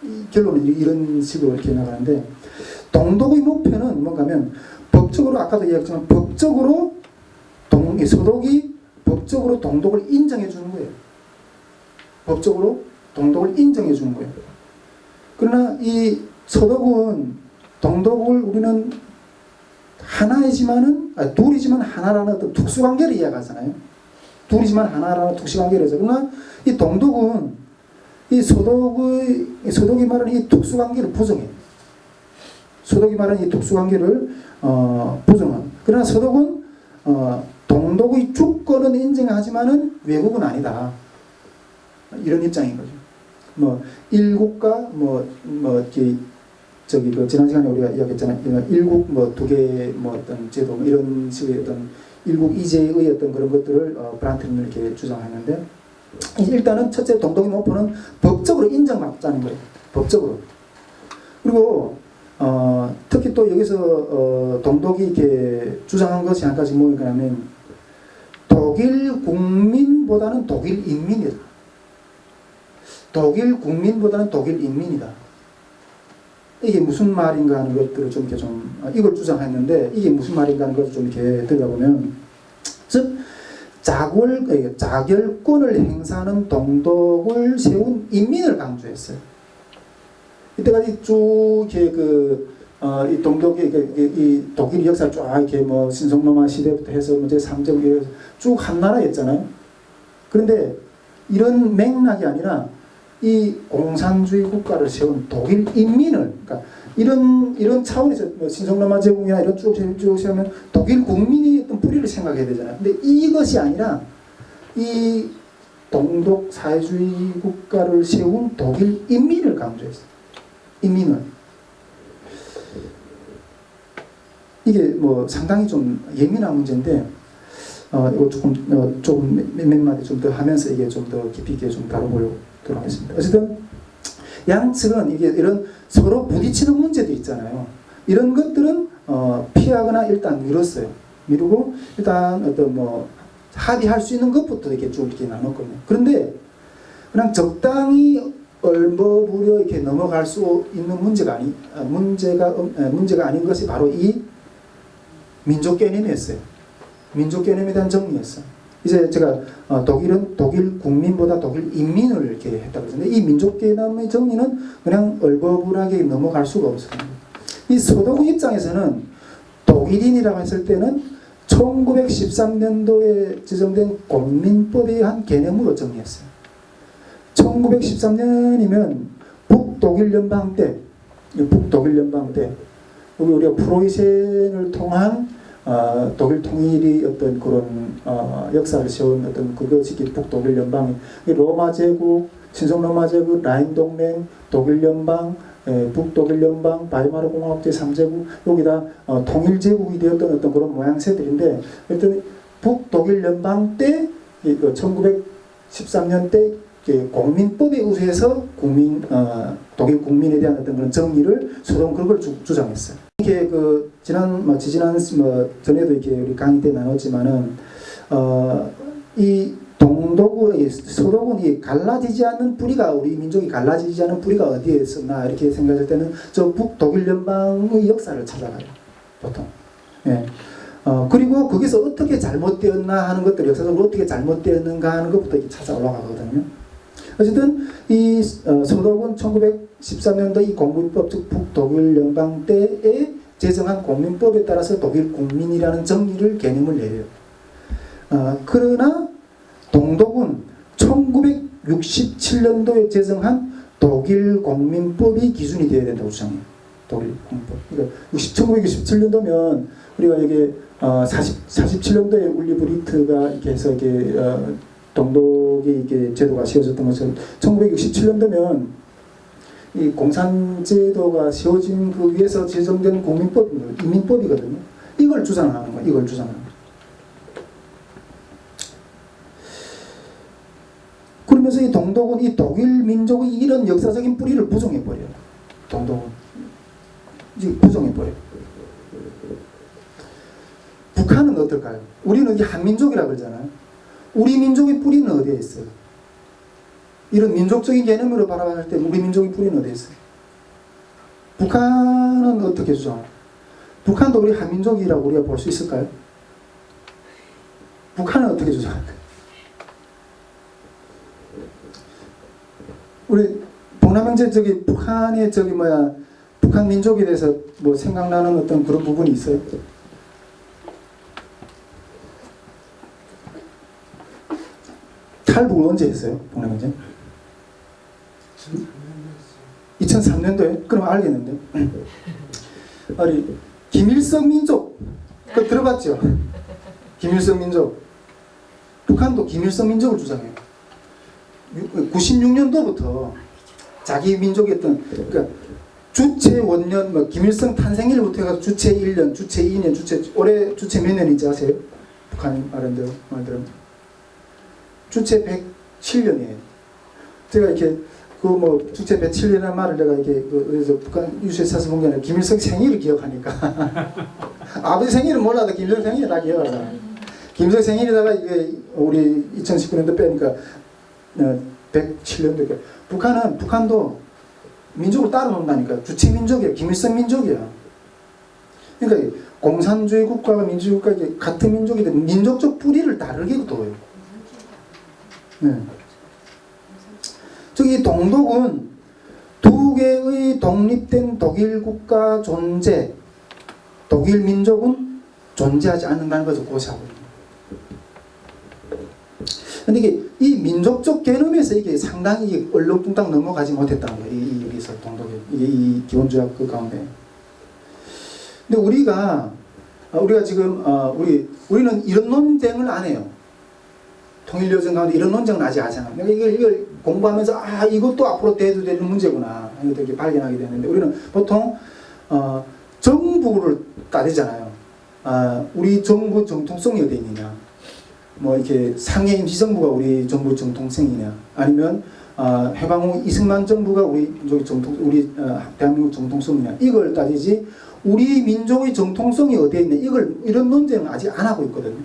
이 결론은 이런 식으로 이렇게 나가는데 동독의 목표는 뭔가 하면 법적으로 아까도 이야기했지만 법적으로 서독이 법적으로 동독을 인정해 주는 거예요. 법적으로 동독을 인정해 주는 거예요. 그러나 이 서독은 동독을 우리는 하나이지만은 둘이지만 하나라는 어떤 특수관계를 이야기하잖아요. 둘이지만 하나라는 특수관계를 하죠. 그러나 이 동독은 이 서독이 말하는 이 특수관계를 부정해요. 서독이 말하는 이 특수관계를 부정합니다. 그러나 서독은 동독의 주권은 인정하지만은 외국은 아니다. 이런 입장인 거죠. 일국과 지난 시간에 우리가 이야기했잖아요. 일국 두 개 어떤 제도 이런 식의 어떤 일국 이제의 어떤 그런 것들을 브란트는 이렇게 주장하는데 일단은 첫째 동독의 목표는 법적으로 인정받자는 거예요. 법적으로. 그리고 특히 또 여기서 동독이 이렇게 주장한 것이 한 가지 뭐냐면 독일 국민보다는 독일 인민이다. 독일 국민보다는 독일 인민이다. 이게 무슨 말인가 하는 것들을 좀 이렇게 이걸 주장했는데 이게 무슨 말인가 하는 것을 좀 이렇게 들여다보면 즉 자결권을 행사하는 동독을 세운 인민을 강조했어요. 이때까지 쭉 이렇게 이 동독이 이 독일 역사를 쫙 이렇게 신성로마 시대부터 해서 제3제국에 쭉 한 나라였잖아요. 그런데 이런 맥락이 아니라 이 공산주의 국가를 세운 독일 인민을, 그러니까 이런 차원에서 신성로마 제국이나 이런 쭉 세우면 독일 국민이 어떤 뿌리를 생각해야 되잖아요. 근데 이것이 아니라 이 동독 사회주의 국가를 세운 독일 인민을 강조했어요. 인민을. 이게 뭐 상당히 좀 예민한 문제인데 이거 조금 몇 마디 좀 더 하면서 이게 좀 더 깊이 있게 좀 다뤄보도록 하겠습니다. 어쨌든 양측은 이게 이런 서로 부딪히는 문제도 있잖아요. 이런 것들은 피하거나 일단 미뤘어요. 미루고 일단 어떤 뭐 합의할 수 있는 것부터 이렇게 쭉 이렇게 나눴거든요. 그런데 그냥 적당히 얼버무려 이렇게 넘어갈 수 있는 문제가 아닌 것이 바로 이 민족 개념이었어요. 민족 개념에 대한 정리였어요. 이제 제가 독일은 독일 국민보다 독일 인민을 이렇게 했다고 했는데 이 민족 개념의 정리는 그냥 얼버무하게 넘어갈 수가 없어요. 이 서독 입장에서는 독일인이라고 했을 때는 1913년도에 제정된 공민법의 한 개념으로 정리했어요. 1913년이면 북독일 연방 때 여기 우리가 프로이센을 통한 독일 통일이 어떤 그런 역사를 세운 어떤 그것이 북독일 연방, 로마 제국, 신성 로마 제국, 라인 동맹, 독일 연방, 북독일 연방, 바이마르 공화국 제3제국 여기다 통일 제국이 되었던 어떤 그런 모양새들인데, 일단 북독일 연방 때 1913년 때 공민법에 의해서 독일 국민에 대한 어떤 그런 정의를 서독은 그걸 주장했어요. 이게 지지난 전에도 이렇게 우리 강의 때 나눴지만은 이 동독의 서독은 이 갈라지지 않는 뿌리가, 우리 민족이 갈라지지 않는 뿌리가 어디에 있었나 이렇게 생각할 때는 저 북독일 연방의 역사를 찾아가요, 보통. 예. 그리고 거기서 어떻게 잘못되었나 하는 것들, 역사적으로 어떻게 잘못되었는가 하는 것부터 이렇게 찾아 올라가거든요. 어쨌든 이 서독은 1913년도 이 공민법, 즉 북독일 연방 때에 제정한 공민법에 따라서 독일 국민이라는 정의를 개념을 내요. 그러나 동독은 1967년도에 제정한 독일 공민법이 기준이 되어야 된다고 주장해요. 독일 공민법. 그러니까 1967년도면 우리가 이게 47년도에 울리브리트가 이렇게 해서 이게 동독이 이게 제도가 세워졌던 것처럼 1967년도면 이 공산제도가 세워진 그 위에서 제정된 공민법입니다. 이민법이거든요. 이걸 주장하는 거예요. 이걸 주장하는 거예요. 그러면서 이 동독은 이 독일 민족의 이런 역사적인 뿌리를 부정해버려요. 동독은 이제 부정해버려요. 북한은 어떨까요? 우리는 이게 한민족이라고 그러잖아요. 우리 민족의 뿌리는 어디에 있어요? 이런 민족적인 개념으로 바라봤을 때 우리 민족의 뿌리는 어디에 있어요? 북한은 어떻게 주장해요? 북한도 우리 한민족이라고 우리가 볼 수 있을까요? 북한은 어떻게 주장할까요? 우리 동남형제 북한의 북한 민족에 대해서 뭐 생각나는 어떤 그런 부분이 있어요? 탈북을 언제 했어요? 동남형제? 2003년도에? 그럼 알겠는데. 아니, 김일성 민족 그거 들어봤죠? 김일성 민족. 북한도 김일성 민족을 주장해요. 96년도부터 자기 민족이었던, 그러니까 주체 원년, 김일성 탄생일부터 해서 주체 1년, 주체 2년, 올해 주체 몇 년인지 아세요? 북한이 말한 대로 주체 107년이에요. 제가 이렇게 주체 107년이라는 말을 내가 이렇게 그래서 북한 유수에 사서 본 게 아니라 김일성 생일을 기억하니까 아버지 생일은 몰라도 김일성 생일을 다 기억하잖아. 김일성 생일에다가 이게 우리 2019년도 빼니까 107년도. 북한도 민족을 따로 논다니까. 주체 민족이야. 김일성 민족이야. 그러니까 공산주의 국가가 민주주의 국가가 같은 민족이든 민족적 뿌리를 다르게 둬요. 네. 저기 동독은 두 개의 독립된 독일 국가 존재, 독일 민족은 존재하지 않는다는 것을 고시하고 있습니다. 근데 이 민족적 개념에서 이게 상당히 얼렁뚱땅 넘어가지 못했다는 거예요. 여기서 동독이 이 기본조약 그 가운데. 근데 우리가 지금 우리는 이런 논쟁을 안 해요. 통일여정 가운데 이런 논쟁은 아직 하지 않아요. 그러니까 이걸 공부하면서 이것도 앞으로 대도 되는 문제구나 이렇게 발견하게 되는데 우리는 보통 정부를 따지잖아요. 우리 정부 정통성이 어디 있느냐, 뭐 이렇게 상해인 지정부가 우리 정부 정통성이냐, 아니면 해방 후 이승만 정부가 우리 대한민국 정통성이냐, 이걸 따지지 우리 민족의 정통성이 어디에 있냐, 이런 논쟁은 아직 안 하고 있거든요.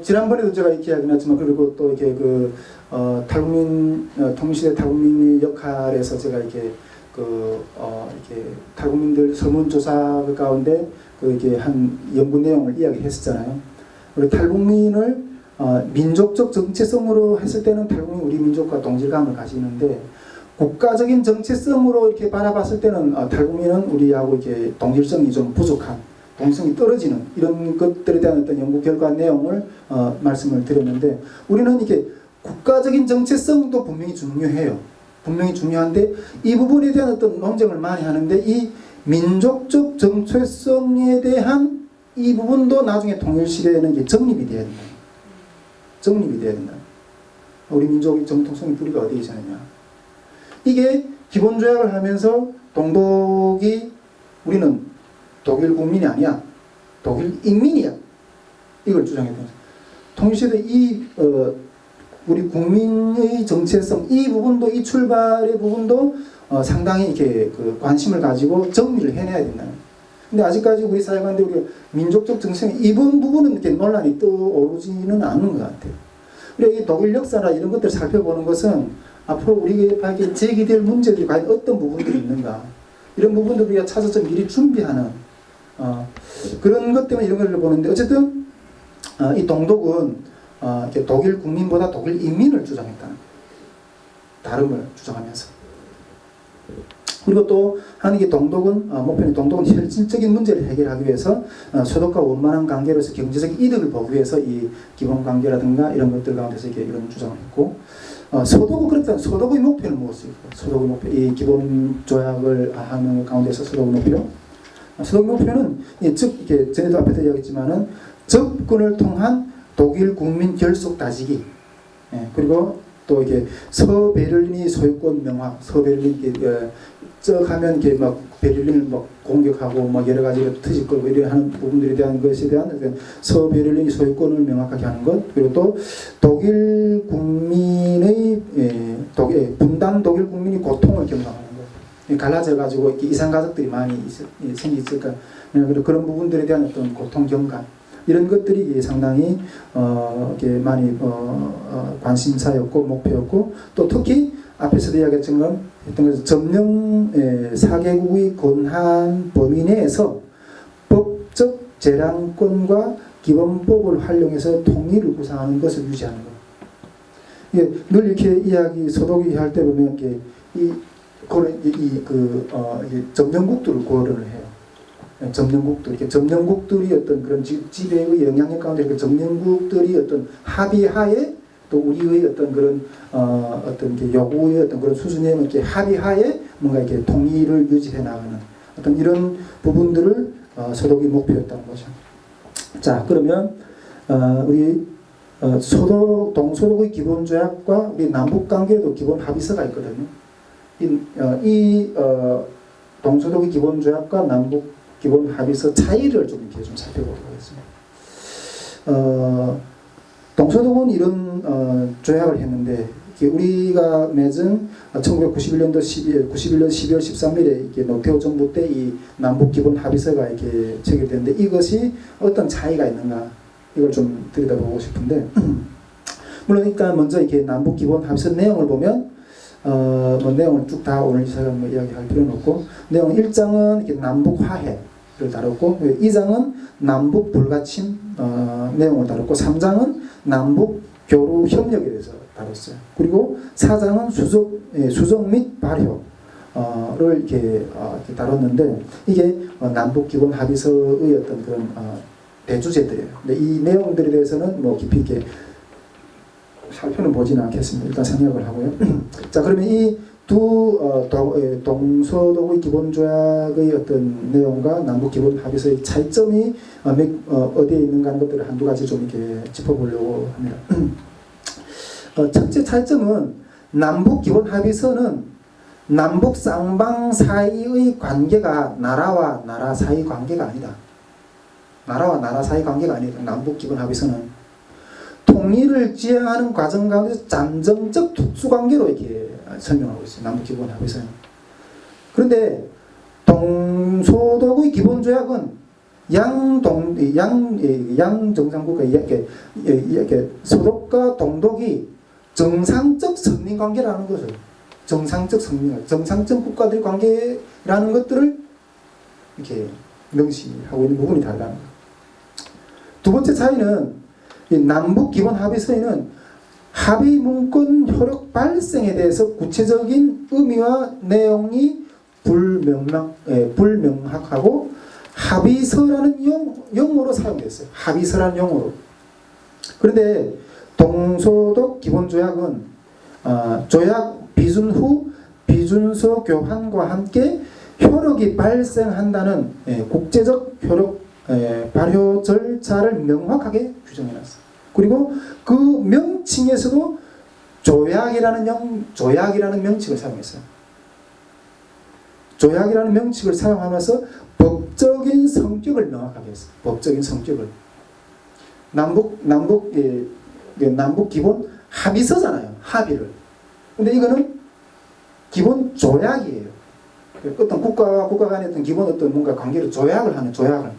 지난번에도 제가 이렇게 이야기했지만, 그리고 또 이렇게 탈북민 통일시대 탈북민의 역할에서 제가 이렇게 이렇게 탈북민들 설문조사 가운데 이렇게 한 연구 내용을 이야기했었잖아요. 우리 탈북민을 민족적 정체성으로 했을 때는 탈북민 우리 민족과 동질감을 가지는데, 국가적인 정체성으로 이렇게 바라봤을 때는 탈북민은 우리하고 이렇게 동질성이 좀 부족한, 동성이 떨어지는 이런 것들에 대한 어떤 연구 결과 내용을 말씀을 드렸는데, 우리는 이게 국가적인 정체성도 분명히 중요해요. 분명히 중요한데 이 부분에 대한 어떤 논쟁을 많이 하는데, 이 민족적 정체성에 대한 이 부분도 나중에 통일시대에는 이게 정립이 돼야 된다. 정립이 돼야 된다. 우리 민족의 정통성의 뿌리가 어디에 있느냐. 이게 기본조약을 하면서 동독이 우리는 독일 국민이 아니야, 독일 인민이야, 이걸 주장했던 거죠. 통일시대 우리 국민의 정체성 이 부분도, 이 출발의 부분도 상당히 이렇게 관심을 가지고 정리를 해내야 된다. 근데 아직까지 우리 사회 가운데 우리 민족적 정체성 이번 부분은 이렇게 논란이 떠오르지는 않는 것 같아요. 우리가 이 독일 역사나 이런 것들을 살펴보는 것은 앞으로 우리에게 제기될 문제들이 과연 어떤 부분들이 있는가, 이런 부분들 우리가 찾아서 미리 준비하는 그런 것 때문에 이런 걸 보는데, 어쨌든 이 동독은 독일 국민보다 독일 인민을 주장했다. 다름을 주장하면서. 그리고 또 하는 게 목표는 동독은 혈진적인 문제를 해결하기 위해서 소독과 원만한 관계로서 경제적 이득을 보기 위해서 이 기본 관계라든가 이런 것들 가운데서 이렇게 이런 주장을 했고, 소독은 그렇다면 소독의 목표는 무엇일까? 소독의 목표, 이 기본 조약을 하는 가운데서 소독의 목표. 소독의 목표는 즉 이렇게 전에도 앞에서 이야기했지만은 접근을 통한 독일 국민 결속 다지기, 그리고 또 이게 서베를린이 소유권 명확, 서베를린 쩍 하면 이렇게 막 베를린을 막 공격하고 막 여러 가지로 터질 거고 이런 하는 부분들에 대한 것에 대한 서베를린이 소유권을 명확하게 하는 것, 그리고 또 독일 국민의 분단 독일 국민이 고통을 경감하는 것, 갈라져 가지고 이상 가족들이 많이 생기니까 그런 부분들에 대한 어떤 고통 경감, 이런 것들이 상당히 많이 관심사였고 목표였고, 또 특히 앞에서도 이야기했던 것은 점령 4개국의 권한 범위 내에서 법적 재량권과 기본법을 활용해서 통일을 구상하는 것을 유지하는 것. 이게 늘 이렇게 소독이 할 때 보면 이 점령국들을 고려를 해요. 점령국들이 어떤 그런 지배의 영향력 가운데 그 점령국들이 어떤 합의하에 또 우리의 어떤 그런 어떤 요구의 어떤 그런 수준에 이렇게 합의하에 뭔가 이렇게 통일을 유지해 나가는 어떤 이런 부분들을 소독이 목표였다는 거죠. 자, 그러면 우리 동소독의 기본조약과 우리 남북관계에도 기본 합의서가 있거든요. 이 동소독의 기본조약과 남북 기본 합의서 차이를 좀 이렇게 좀 살펴보도록 하겠습니다. 동서독은 이런 조약을 했는데, 우리가 맺은 1991년 12월 13일에 이렇게 노태우 정부 때 이 남북 기본 합의서가 이렇게 체결되는데, 이것이 어떤 차이가 있는가, 이걸 좀 들여다보고 싶은데, 물론 일단 먼저 이렇게 남북 기본 합의서 내용을 보면 뭐 내용을 쭉 다 오늘 제가 뭐 이야기할 필요는 없고, 내용 1장은 이렇게 남북 화해를 다뤘고, 2장은 남북 불가침 내용을 다뤘고, 3장은 남북 교류 협력에 대해서 다뤘어요. 그리고 4장은 수정 및 발효를 이렇게 다뤘는데, 이게 남북 기본 합의서의 어떤 그런 대주제들이에요. 근데 이 내용들에 대해서는 뭐 깊이 있게 살펴는 보지는 않겠습니다. 일단 생략을 하고요. 자, 그러면 이 두 동서독의 기본조약의 어떤 내용과 남북기본합의서의 차이점이 어디에 있는가 하는 것들을 한두 가지 좀 이렇게 짚어보려고 합니다. 첫째 차이점은 남북기본합의서는 남북 쌍방 사이의 관계가 나라와 나라 사이 관계가 아니다. 나라와 나라 사이 관계가 아니다. 남북기본합의서는 통일을 지향하는 과정 가운데서 잠정적 특수관계로 이렇게 설명하고 있어요. 남북기본합의서는. 그런데 동서독의 기본조약은 양정상국가 이렇게 서독과 동독이 정상적 선민관계라는 것을 정상적 국가들의 관계라는 것들을 이렇게 명시하고 있는 부분이 다르다는 거예요. 두 번째 차이는 이 남북기본합의서에는 합의문건 효력 발생에 대해서 구체적인 의미와 내용이 불명확하고 합의서라는 용어로 사용됐어요. 합의서라는 용어로. 그런데 동서독 기본조약은 조약 비준 후 비준서 교환과 함께 효력이 발생한다는 국제적 효력 발효 절차를 명확하게 규정해놨어요. 그리고 그 명칭에서도 조약이라는 명칭을 사용했어요. 조약이라는 명칭을 사용하면서 법적인 성격을 명확하게 했어요. 법적인 성격을. 남북 기본 합의서잖아요. 합의를. 근데 이거는 기본 조약이에요. 어떤 국가 간의 어떤 기본 어떤 뭔가 관계를 조약을 하는 조약을.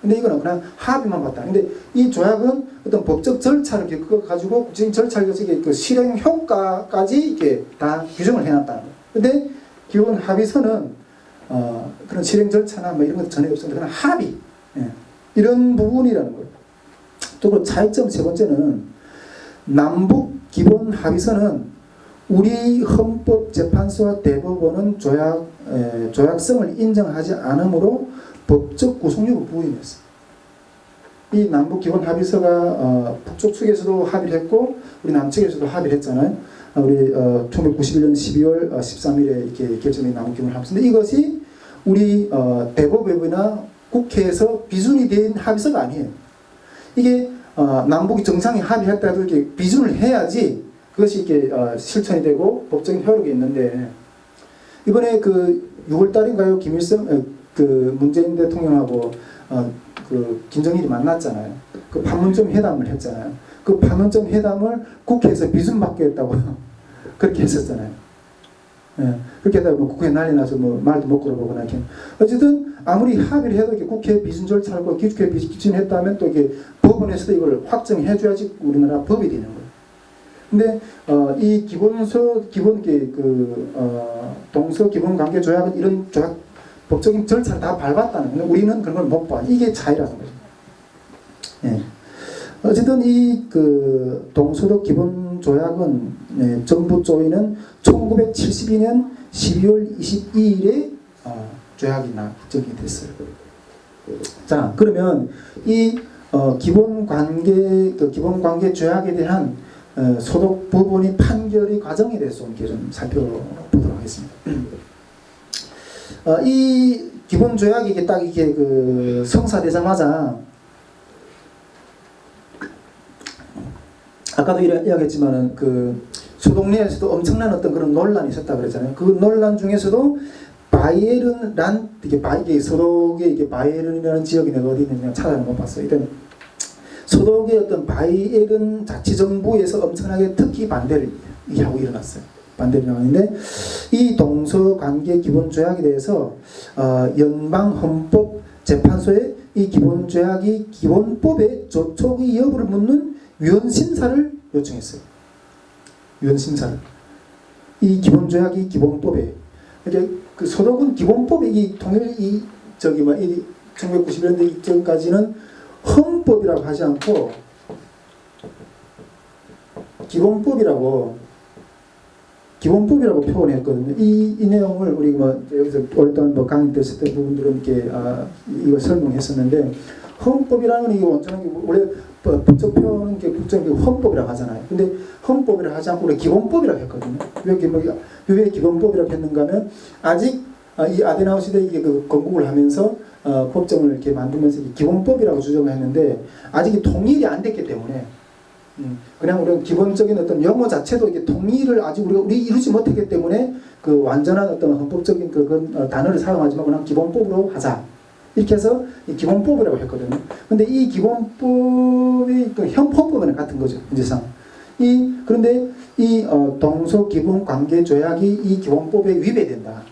근데 이거는 그냥 합의만 봤다. 근데 이 조약은 어떤 법적 절차를 가지고 국제적인 절차를 가지고 그 실행 효과까지 이렇게 다 규정을 해놨다는 거예요. 근데 기본 합의서는 그런 실행 절차나 뭐 이런 것 전혀 없습니다. 그냥 합의. 이런 부분이라는 거예요. 또 차이점 세 번째는 남북 기본 합의서는 우리 헌법재판소와 대법원은 조약성을 인정하지 않으므로 법적 구속력을 부인했어요. 이 남북기본합의서가 북쪽 측에서도 합의를 했고 우리 남측에서도 합의를 했잖아요. 우리 1991년 12월 13일에 이렇게 결정된 남북기본합의서인데 이것이 우리 대법원이나 국회에서 비준이 된 합의서가 아니에요. 이게 남북이 정상이 합의했다고 이렇게 비준을 해야지 그것이 이렇게 실천이 되고 법적인 효력이 있는데 이번에 그 6월달인가요? 그 문재인 대통령하고 그 김정일이 만났잖아요. 그 판문점 회담을 했잖아요. 그 판문점 회담을 국회에서 비준받게 했다고 그렇게 했었잖아요. 그렇게 하다 보면 국회 난리 나서 뭐 말도 못 걸어보거나 이렇게. 어쨌든 아무리 합의를 해도 이렇게 국회 비준 절차를 국회 비준했다면 또 이게 법원에서도 이걸 확정해줘야지 우리나라 법이 되는 거예요. 근데 이 동서 기본 관계 조약은 이런 조약 법적인 절차를 다 밟았다는 거예요. 우리는 그런 걸 못 봐. 이게 차이라는 거죠. 예. 어쨌든 이 동서독 기본 조약은 정부 조의는 1972년 12월 22일에 조약이 확정이 됐어요. 자, 그러면 이 기본 관계 조약에 대한 소독 법원의 판결의 과정에 대해서 좀 살펴보도록 하겠습니다. 이 기본 조약이 이게 딱 이게 성사되자마자 아까도 이야기했지만은 소독 내에서도 엄청난 어떤 그런 논란이 있었다 그랬잖아요. 그 논란 중에서도 바이에른란 이게 소독의 이게 바이에른이라는 지역이 내가 어디 있느냐 찾아는 못 봤어요. 일단 소독의 어떤 바이에른 자치정부에서 엄청나게 특히 반대를 하고 일어났어요. 반대를 나왔는데 이 동서관계 기본조약에 대해서 연방헌법재판소에 이 기본조약이 기본법의 조촉의 여부를 묻는 위헌심사를 요청했어요. 위헌심사를. 이 기본조약이 기본법에 이렇게 그 소독은 기본법이 이 통일 1991년도 이전까지는 헌법이라고 하지 않고 기본법이라고 표현했거든요. 이 내용을 우리 여기서 오랫동안 강의 때 했던 부분들은 이렇게 이걸 설명했었는데 헌법이라는 건 이게 완전히 원래 법적 표현은 이게 국정 헌법이라고 하잖아요. 근데 헌법이라고 하지 않고 우리 기본법이라고 했거든요. 왜 기본법이라고 했는가 하면 아직 이 아데나우 시대 이게 그 건국을 하면서 법정을 이렇게 만들면서 기본법이라고 주장을 했는데 아직 통일이 안 됐기 때문에 그냥 우리가 기본적인 어떤 용어 자체도 이게 통일을 아직 우리 이루지 못했기 때문에 그 완전한 어떤 헌법적인 그건 단어를 사용하지만 그냥 기본법으로 하자. 이렇게 해서 이 기본법이라고 했거든요. 근데 이 기본법이 그 헌법법이랑 같은 거죠. 이제상. 그런데 이 동서기본관계조약이 이 기본법에 위배된다.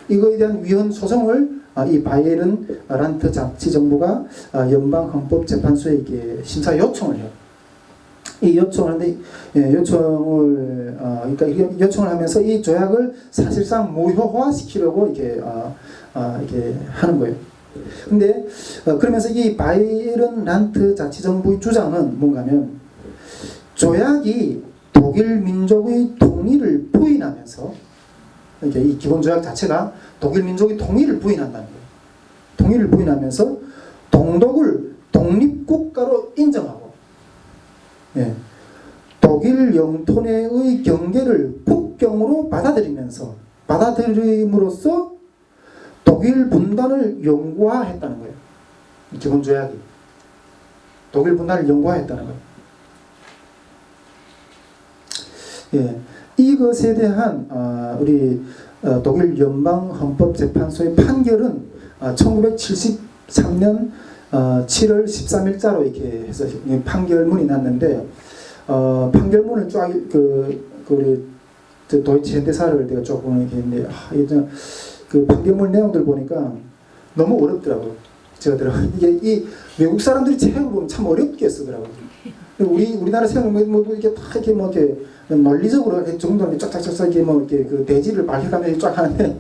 이거에 대한 위헌 소송을 이 바이에른 란트 자치정부가 연방헌법재판소에 이게 심사 요청을 해요. 이 요청을 하는데 그러니까 이게 요청을 하면서 이 조약을 사실상 무효화시키려고 이게 하는 거예요. 근데 그러면서 이 바이에른 란트 자치정부의 주장은 뭔가면 조약이 독일 민족의 통일을 부인하면서 이게 이 기본 조약 자체가 독일 민족의 통일을 부인한다는 거예요. 통일을 부인하면서 동독을 독립국가로 인정하고, 독일 영토 내의 경계를 국경으로 받아들임으로써 독일 분단을 영구화했다는 거예요. 기본 조약이 독일 분단을 영구화했다는 거예요. 이것에 대한 우리 독일 연방헌법재판소의 판결은 1973년 7월 13일자로 이렇게 해서 판결문이 났는데 판결문을 쫙 우리 도이치 현대사를 내가 조금 이렇게 했는데 그 판결문 내용들 보니까 너무 어렵더라고요. 이게 이 외국 사람들이 책을 보면 참 어렵게 쓰더라고요. 우리나라 책은 뭐 이렇게 다 이렇게 뭐 이렇게 논리적으로 정도는 쫙쫙쫙 이렇게 그 대지를 밝혀가면서 쫙 하는데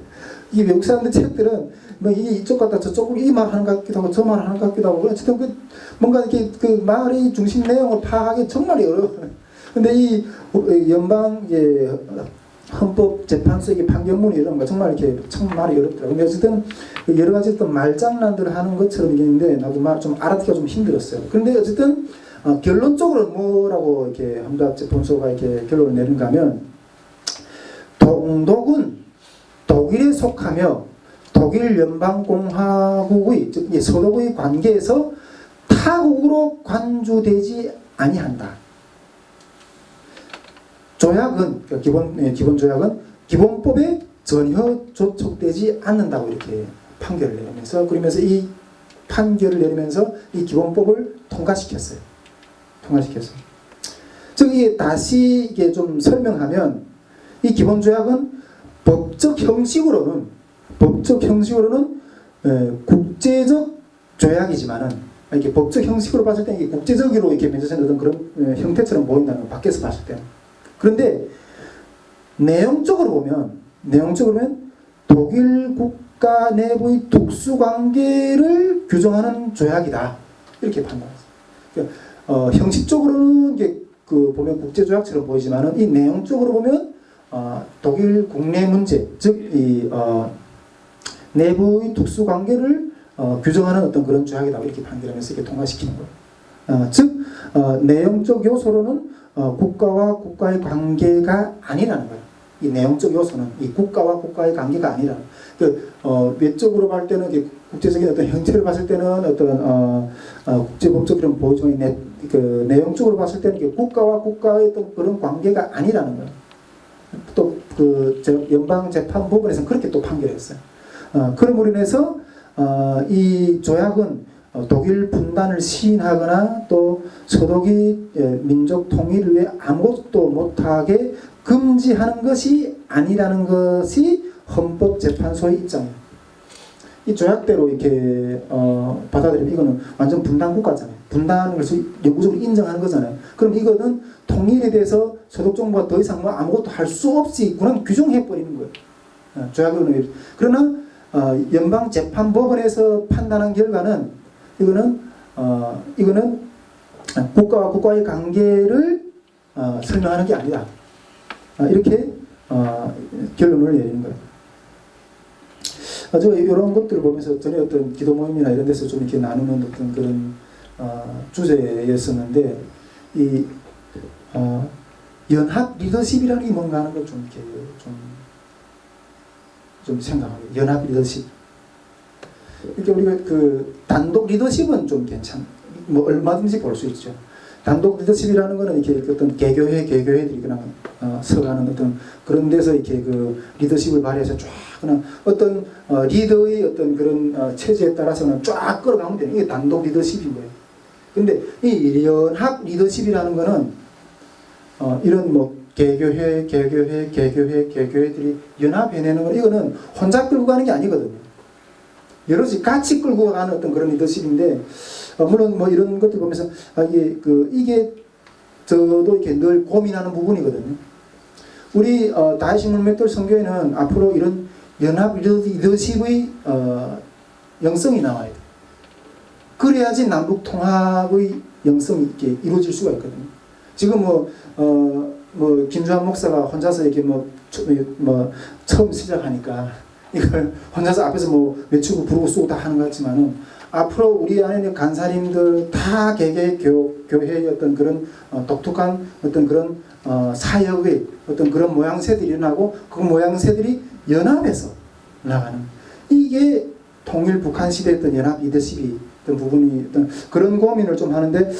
이 외국 사람들 책들은 뭐 이게 이쪽 갔다 저쪽으로 이 말 하는 것 같기도 하고 저 말 하는 것 같기도 하고 어쨌든 뭔가 이렇게 그 말의 중심 내용을 파악하기 정말 어려워요. 근데 이 연방 헌법재판소의 판결문이 이런 거 정말 이렇게 참 말이 어렵더라고요. 근데 어쨌든 여러 가지 어떤 말장난들을 하는 것처럼 있는데 나도 말 좀 알아듣기가 좀 힘들었어요. 그런데 어쨌든 결론적으로 뭐라고 이렇게 헌법재판소가 이렇게 결론을 내는가 하면 동독은 독일에 속하며 독일 연방공화국의 즉 서독의 관계에서 타국으로 관주되지 아니한다. 조약은 기본 조약은 기본법에 전혀 조촉되지 않는다고 이렇게 판결을 내리면서 그러면서 이 판결을 내리면서 이 기본법을 통과시켰어요. 즉 이게 다시 이게 좀 설명하면 이 기본 조약은 법적 형식으로는 국제적 조약이지만은 이렇게 법적 형식으로 봤을 때 이게 국제적으로 이렇게 맺어진 어떤 그런 형태처럼 보인다는 거 밖에서 봤을 때. 그런데 내용적으로 보면 독일 국가 내부의 특수관계를 규정하는 조약이다 이렇게 판단했어요. 형식적으로는 이게 보면 국제조약처럼 보이지만은 이 내용적으로 보면 독일 국내 문제 즉 이 내부의 특수관계를 규정하는 어떤 그런 조약이다 이렇게 판결하면서 이렇게 통과시키는 거예요. 즉 내용적 요소로는 국가와 국가의 관계가 아니라는 거예요. 이 내용적 요소는 이 국가와 국가의 관계가 아니라 외적으로 볼 때는 국제적인 어떤 형태를 봤을 때는 어떤 국제법적으로 보이지만 그 내용적으로 봤을 때는 이게 국가와 국가의 어떤 그런 관계가 아니라는 거예요. 또 그 연방재판법원에서는 그렇게 또 판결했어요. 그럼으로 인해서 이 조약은 독일 분단을 시인하거나 또 서독이 민족 통일을 위해 아무것도 못하게 금지하는 것이 아니라는 것이 헌법재판소의 입장이에요. 이 조약대로 이렇게 받아들이면 이거는 완전 분단 국가잖아요. 분단을 영구적으로 인정하는 거잖아요. 그럼 이거는 통일에 대해서 서독 정부가 더 이상 뭐 아무것도 할 수 없이 그냥 규정해 버리는 거예요. 조약으로는. 그러나 연방재판법원에서 판단한 결과는 이거는 국가와 국가의 관계를 설명하는 게 아니다. 이렇게 결론을 내리는 거예요. 저 이런 것들을 보면서 전에 어떤 기도 모임이나 이런 데서 좀 이렇게 나누는 어떤 그런 주제였었는데 이 연합 리더십이라는 게 뭔가 하는 걸 좀 이렇게 좀 생각하고 연합 리더십. 이렇게 우리가 그 단독 리더십은 좀 뭐 얼마든지 볼 수 있죠. 단독 리더십이라는 거는 이렇게 어떤 개교회들이 그냥 서가는 어떤 그런 데서 이렇게 그 리더십을 발휘해서 쫙 그냥 어떤 리더의 어떤 그런 체제에 따라서는 쫙 끌어가면 되는 이게 단독 리더십인 거예요. 근데 이 연합 리더십이라는 거는 이런 뭐 개교회들이 연합해내는 건 이거는 혼자 끌고 가는 게 아니거든요. 여럿이 같이 끌고 가는 어떤 그런 리더십인데 물론 뭐 이런 것들 보면서 이게 저도 이렇게 늘 고민하는 부분이거든요. 우리 다이시 물맷돌 선교회는 앞으로 이런 연합 리더십의 영성이 나와야 돼요. 그래야지 남북 통합의 영성이 이렇게 이루어질 수가 있거든요. 지금 뭐 김주환 목사가 혼자서 이렇게 처음 시작하니까 이걸 혼자서 앞에서 뭐 외치고 부르고 쏘고 다 하는 것 같지만은 앞으로 우리 안에 있는 간사님들 다 교회의 어떤 그런 독특한 어떤 그런 사역의 어떤 그런 모양새들이 일어나고 그 모양새들이 연합해서 나가는 이게 통일 북한 시대의 어떤 연합 리더십이 어떤 부분이 어떤 그런 고민을 좀 하는데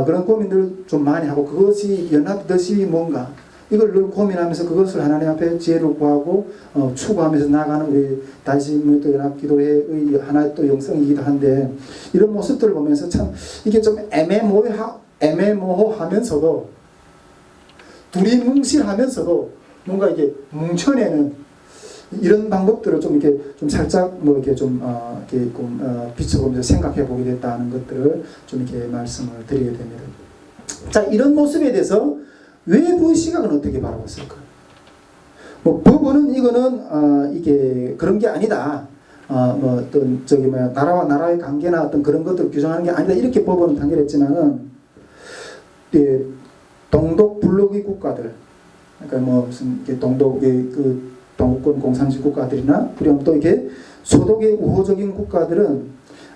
그런 고민들 좀 많이 하고 그것이 연합 리더십이 뭔가 이걸 늘 고민하면서 그것을 하나님 앞에 지혜를 구하고 추구하면서 나가는 우리 다시 또 연합기도회의 하나의 또 영성이기도 한데 이런 모습들을 보면서 참 이게 좀 애매모호하면서도 둘이 뭉실하면서도 뭔가 이게 뭉쳐내는 이런 방법들을 좀 이렇게 좀 살짝 뭐 이렇게 좀 비춰보면서 생각해 보게 됐다는 것들을 좀 이렇게 말씀을 드리게 됩니다. 자, 이런 모습에 대해서 외부의 시각은 어떻게 바라봤을까? 뭐 법원은 이거는 이게 그런 게 아니다. 뭐 어떤 나라와 나라의 관계나 어떤 그런 것들을 규정하는 게 아니다. 이렇게 법원은 판결했지만은 동독 블록의 국가들, 그러니까 뭐 무슨 동독의 그 동구권 공산주의 국가들이나 그리고 또 이게 소독의 우호적인 국가들은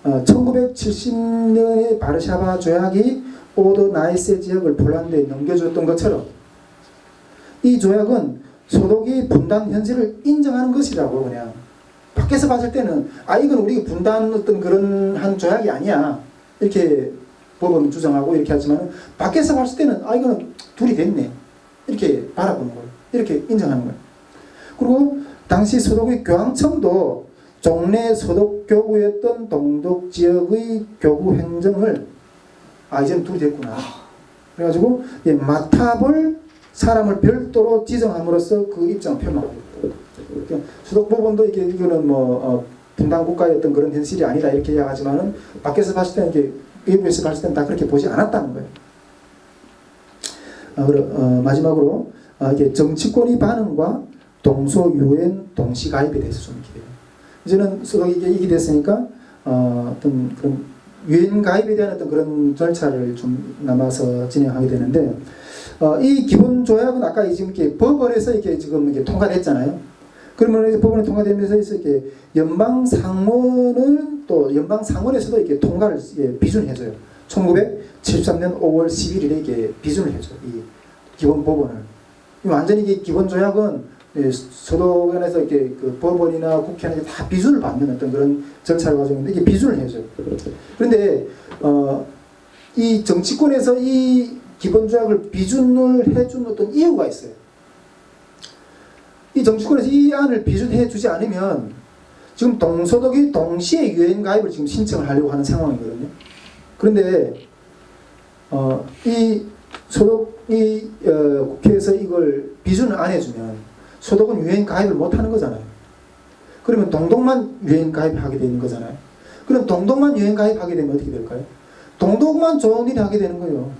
1970년에 바르샤바 조약이 오더 나이세 지역을 폴란드에 넘겨줬던 것처럼 이 조약은 소독이 분단 현실을 인정하는 것이라고 그냥 밖에서 봤을 때는 이건 우리 분단 어떤 그런 한 조약이 아니야 이렇게 법은 주장하고 이렇게 하지만 밖에서 봤을 때는 이거는 둘이 됐네 이렇게 바라보는 거예요. 이렇게 인정하는 거예요. 그리고 당시 소독의 교황청도 종래 소독교구였던 동독 지역의 교구 행정을 이제는 둘이 됐구나. 그래가지고 마탑을 사람을 별도로 지정함으로써 그 입장을 표명하고 있다. 그러니까 소독법원도 이거는 뭐 분단 국가의 어떤 그런 현실이 아니다 이렇게 이야기하지만은 밖에서 봤을 때는 이게 외부에서 봤을 때는 다 그렇게 보지 않았다는 거예요. 마지막으로 이게 정치권의 반응과 동서 유엔 동시 가입에 대해서 좀 이렇게 이제는 소독이 이게 됐으니까 어떤 그런 유엔 가입에 대한 어떤 그런 절차를 좀 남아서 진행하게 되는데 이 기본 조약은 아까 지금 이렇게 법원에서 이렇게 지금 이렇게 통과됐잖아요. 그러면 이제 법원에 통과되면서 이렇게 연방 상원은 또 연방 상원에서도 이렇게 통과를 비준해줘요. 1973년 5월 11일에 이게 비준을 해줘. 이 기본 법원을. 완전히 이 기본 조약은 소독안에서 이렇게 그 법원이나 국회나 다 비준을 받는 어떤 그런 절차 과정인데 이게 비준을 해줘요. 그런데 이 정치권에서 이 기본 조약을 비준을 해준 어떤 이유가 있어요. 이 정치권에서 이 안을 비준해 주지 않으면 지금 동소독이 동시에 유엔 가입을 지금 신청을 하려고 하는 상황이거든요. 그런데 이 소독이 국회에서 이걸 비준을 안 해주면 소독은 유엔 가입을 못 하는 거잖아요. 그러면 동독만 유엔 가입하게 되는 거잖아요. 그럼 동독만 유엔 가입하게 되면 어떻게 될까요? 동독만 좋은 일을 하게 되는 거예요.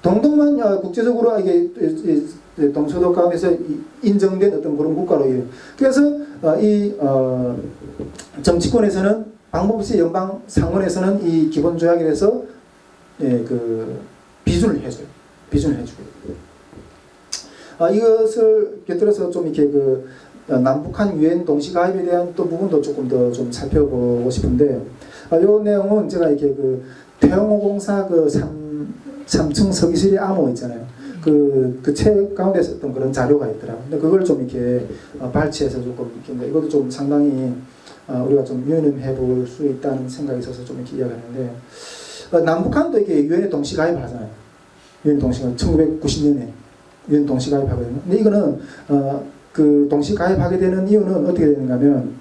동독만 국제적으로 이게 동소독 가운데서 인정된 어떤 그런 국가로. 그래서 이 정치권에서는 방법 없이 연방 상원에서는 이 기본 조약에 대해서 그 비준을 해줘요. 비준을 해주고. 이것을 곁들여서 좀 이렇게 남북한 유엔 동시 가입에 대한 또 부분도 조금 더 좀 살펴보고 싶은데 요 내용은 제가 이렇게 그 태영호공사 그 3층 서기실의 암호 있잖아요. 그 책 가운데 썼던 그런 자료가 있더라고요. 근데 그걸 좀 이렇게 발췌해서 조금 이렇게 이것도 좀 상당히 우리가 좀 유념해 볼 수 있다는 생각이 있어서 좀 이렇게 이야기하는데 남북한도 이게 유엔에 동시 가입을 하잖아요. 유엔 동시 가입 1990년에 유엔 동시 가입하거든요. 근데 이거는 그 동시 가입하게 되는 이유는 어떻게 되는가면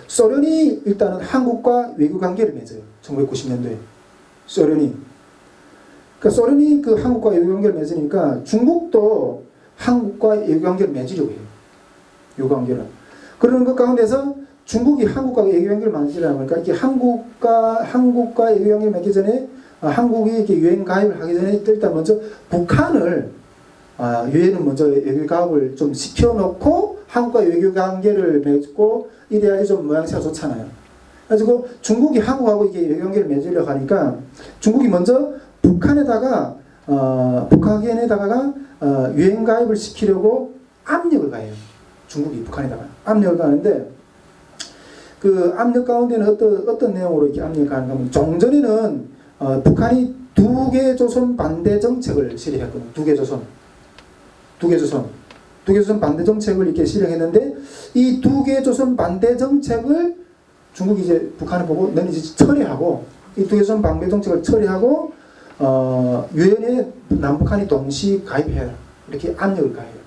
소련이 일단은 한국과 외교 관계를 맺어요. 1990년도에 소련이. 그러니까 소련이 그 한국과 외교 관계를 맺으니까 중국도 한국과 외교 관계를 맺으려고 해요. 외교 관계를. 그러는 것 가운데서 중국이 한국과 외교 관계를 맺으려고 하니까 이게 한국과 외교 관계를 맺기 전에 한국이 이렇게 유엔 가입을 하기 전에 일단 먼저 북한을 유엔은 먼저 외교 가입을 좀 시켜놓고 한국과 외교 관계를 맺고 이래야지 좀 모양새가 좋잖아요. 그래서 중국이 한국하고 이게 외교 관계를 맺으려고 하니까 중국이 먼저 북한에다가 북한에다가 유엔 가입을 시키려고 압력을 가해요. 중국이 북한에다가 압력을 가하는데 그 압력 가운데는 어떤 내용으로 이렇게 압력을 가하는가 하면 종전에는 북한이 두개 조선 반대 정책을 실행했거든요. 두개 조선 반대 정책을 이렇게 실행했는데 이 두개 조선 반대 정책을 중국이 이제 북한을 보고 너는 이제 처리하고 이 두개 조선 반대 정책을 처리하고 유엔에 남북한이 동시 가입해라 이렇게 압력을 가해요.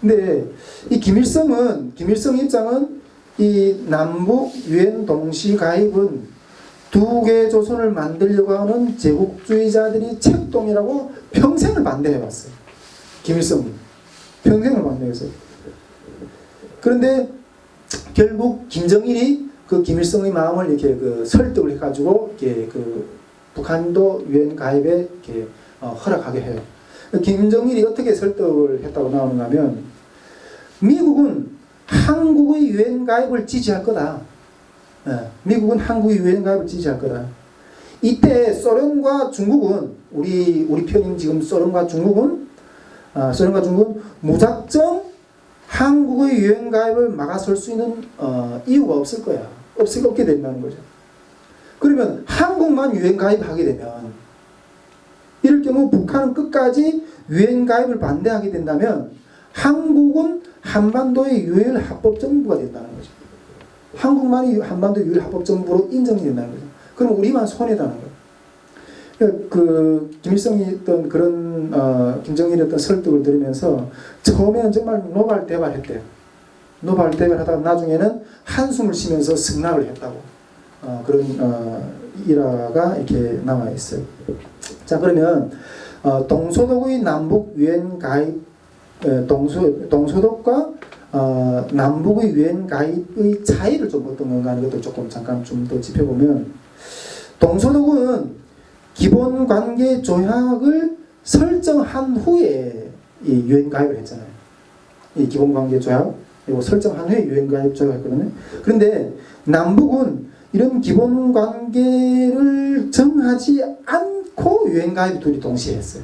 근데 이 김일성 입장은 이 남북 유엔 동시 가입은 두개 조선을 만들려고 하는 제국주의자들이 책동이라고 평생을 반대해왔어요. 김일성이 평생을 반대했어요. 그런데 결국 김정일이 그 김일성의 마음을 이렇게 그 설득을 해가지고 이렇게 그 북한도 유엔 가입에 이렇게 허락하게 해요. 김정일이 어떻게 설득을 했다고 나오는가 하면 미국은 한국의 유엔 가입을 지지할 거다. 미국은 한국의 유엔 가입을 지지할 거다. 이때 소련과 중국은 우리 편인 지금 소련과 중국은 무작정 한국의 유엔 가입을 막아설 수 있는 이유가 없을 거야. 없게 된다는 거죠. 그러면 한국만 유엔 가입하게 되면 이럴 경우 북한은 끝까지 유엔 가입을 반대하게 된다면 한국은 한반도의 유일 합법정부가 된다는 거죠. 한국만이 한반도 유일 합법정부로 인정이 된다는 거죠. 그럼 우리만 손해다는 거예요. 그 김일성이 했던 그런 김정일이 했던 설득을 들으면서 처음에는 정말 노발대발했대요. 노발대발하다가 나중에는 한숨을 쉬면서 승낙을 했다고 그런 일화가 이렇게 남아 있어요. 자 그러면 동서독의 남북 유엔 가입 동서독과 남북의 유엔 가입의 차이를 좀 어떤 건가 하는 것도 조금 잠깐 좀 더 짚어보면 동서독은 기본관계 조약을 설정한 후에 이 유엔 가입을 했잖아요. 이 기본관계 조약 이거 설정한 후에 유엔 가입 조약을 했거든요. 그런데 남북은 이런 기본관계를 정하지 않고 유엔 가입 둘이 동시에 했어요.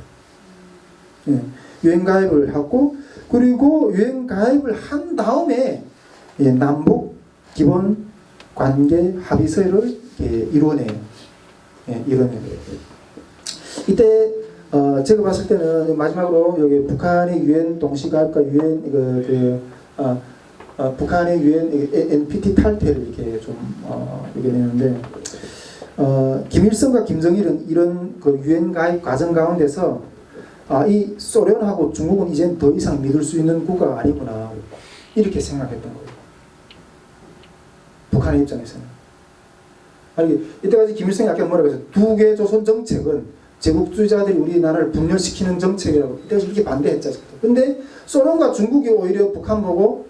유엔 가입을 하고 그리고 유엔 가입을 한 다음에 남북 기본 관계 합의서를 이뤄내요. 이때 제가 봤을 때는 마지막으로 여기 북한의 유엔 동시 가입과 유엔 북한의 유엔 NPT 탈퇴를 이렇게 좀 얘기했는데 김일성과 김정일은 이런 그 유엔 가입 과정 가운데서 이 소련하고 중국은 이젠 더 이상 믿을 수 있는 국가가 아니구나 이렇게 생각했던 거예요. 북한의 입장에서는. 아니 이때까지 김일성이 아까 뭐라고 했어요? 두개 조선 정책은 제국주의자들이 우리나라를 분열시키는 정책이라고 이때까지 이렇게 반대했죠. 근데 소련과 중국이 오히려 북한 보고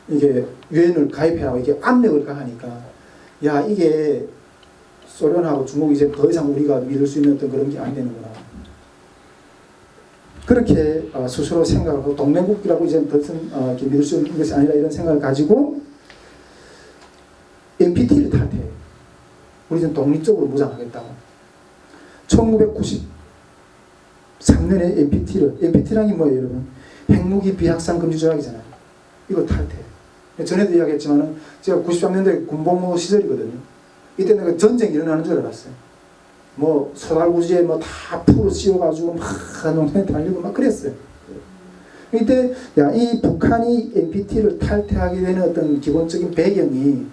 이게 유엔을 가입해라고 이게 압력을 가하니까 야 이게 소련하고 중국이 이제 더 이상 우리가 믿을 수 있는 어떤 그런 게 안 되는구나. 그렇게 스스로 생각을 하고 동맹국이라고 이제 더 이상 믿을 수 있는 것이 아니라 이런 생각을 가지고 NPT를 탈퇴해요. 우리 좀 독립적으로 무장하겠다고. 1993년에 NPT라는 게 뭐예요, 여러분? 핵무기 비확산 금지 조약이잖아요. 이거 탈퇴. 전에도 이야기했지만은 제가 93년대 군복무 시절이거든요. 이때 내가 전쟁이 일어나는 줄 알았어요. 뭐 소달구지에 뭐 다 풀을 씌워가지고 막 농장에 달리고 막 그랬어요. 이때 이 북한이 NPT를 탈퇴하게 되는 어떤 기본적인 배경이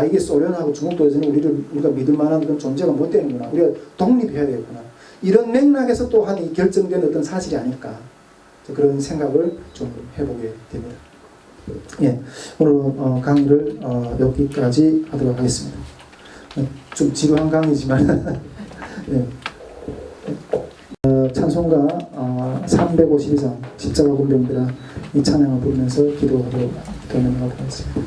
이게 소련하고 중국도 여전히 우리가 믿을 만한 그런 존재가 못 되는구나. 우리가 독립해야 되겠구나. 이런 맥락에서 또한 이 결정된 어떤 사실이 아닐까. 그런 생각을 좀 해보게 됩니다. 예, 오늘 강의를 여기까지 하도록 하겠습니다. 좀 지루한 강의지만 예. 찬송가 352장 십자가 군병들아 이 찬양을 부르면서 기도하도록 하겠습니다.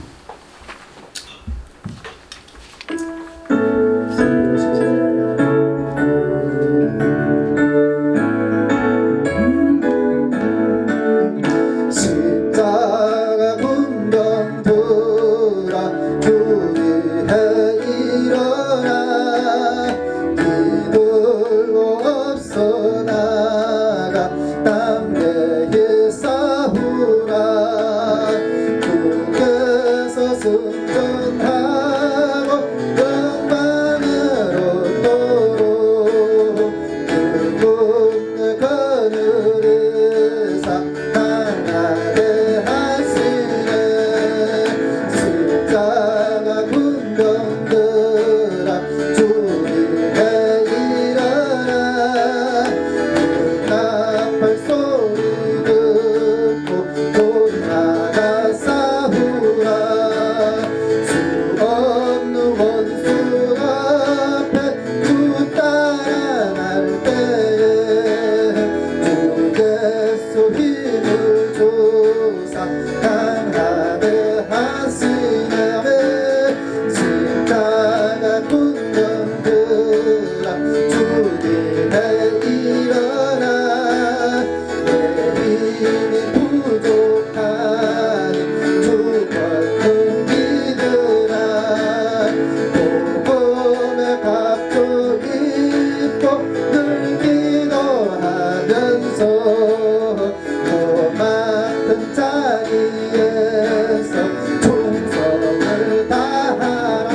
십자가 군병들아 주기에 일어나 기들고 앞서 나가 담대히 싸우라 주께서 승천하고 영광을 얻도록 그분의 그늘에서 나가게 하시네 십자가 군병들아 주님의 일어나 눈앞을 소리 듣고 돌아가 싸우라 수 없는 원수 앞에 주 따라갈 때에 주께서 힘을 주사 강하게 하시네 십자가 군병들아 주님의 일어나 내 힘이 부족하니 주 걷는 이들아 복음의 갑주 입고 늘 기도하면서 더 많은 자리에서 충성을 다하네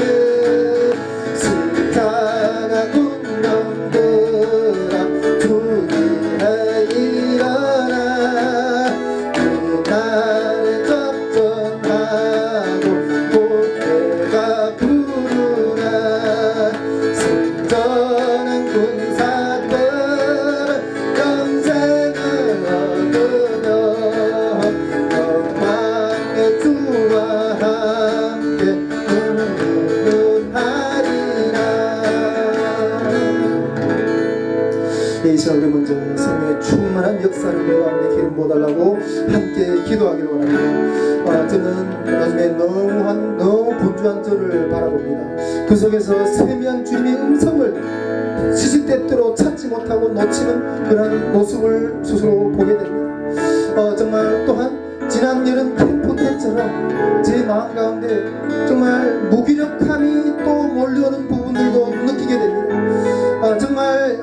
십자가 군병들아 주님의 일어나 그날에 접전하고 고개가 부르나 승전한 군사들은 영생을 얻으며 영광의 주와 함께 운운하리라. 이 시간 우리 먼저 성령의 충만한 역사를 우리 가운데 기름 부어달라고 함께 기도하기를 원합니다. 저는 요즘에 너무 분주한 저를 바라봅니다. 그 속에서 세미한 주님의 음성을 시시때때로 찾지 못하고 놓치는 그런 모습을 스스로 보게 됩니다. 정말 또한 지난 여름 캠프 때처럼 제 마음 가운데 정말 무기력함이 또 몰려오는 부분들도 느끼게 됩니다. 정말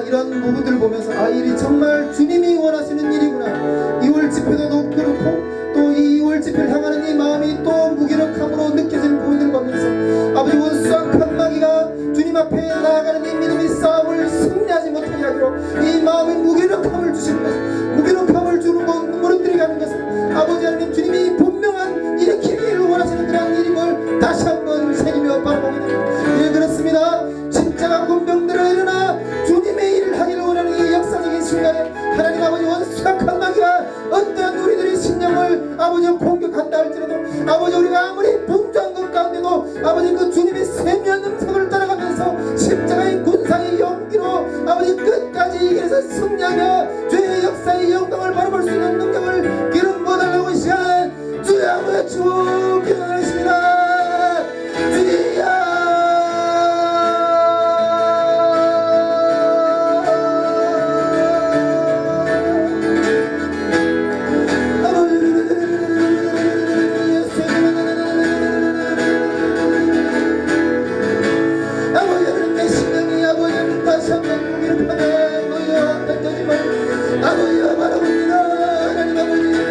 이런 부분들을 보면서 일이 정말 주님이 원하시는 일이구나. 2월 집회도 그렇고 또 2월 집회를 향하는 이 마음이 또 무기력함으로 느껴지는 부분들을 보면서 아버지 원수와 칸마귀가 주님 앞에 나아가는 이 믿음의 싸움을 승리하지 못하게 하기로 이 마음에 무기력함을 주시는 것, 무기력함을 주는 것, 눈물을 들이가는 것은 아버지 하나님 주님이 분명한 일으키기를 원하시는 그러한 일임을 다시 한번 새기며 바라보게 됩니다. 예, 그렇습니다. 십자가 군병들을 일어나 주님의 일을 하기를 원하는 이 역사적인 순간에 하나님 아버지 원수가 칸마귀가 어떠한 우리들의 신령을 아버지 공격한다 할지라도 아버지 우리가 아무리 분주한 것 가운데도 아버지 그 주님의 세미한 음성을 따라가면서 십자가의 군사의 용기로 아버지 끝까지 이겨서 승리하며 죄의 역사의 영광을 바라볼 수 있는 능력을 기름 부어달라고 이 시간 주여 외치고 기도하십니다. 주여 아버지여 바라봅니다. 하나님 아버지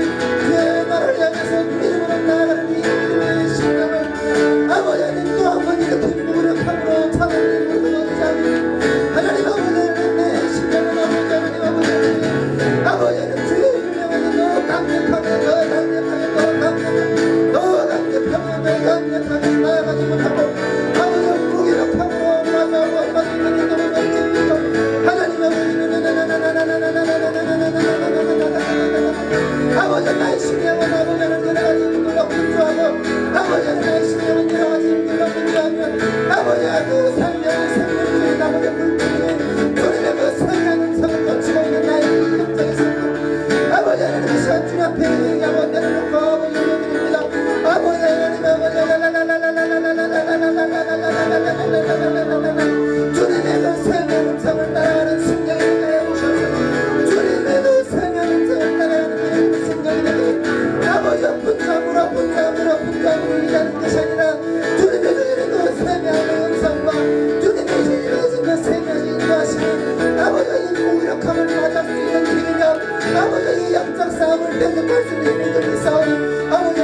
대적할 수 있는 힘을 좀 있사오니 아버지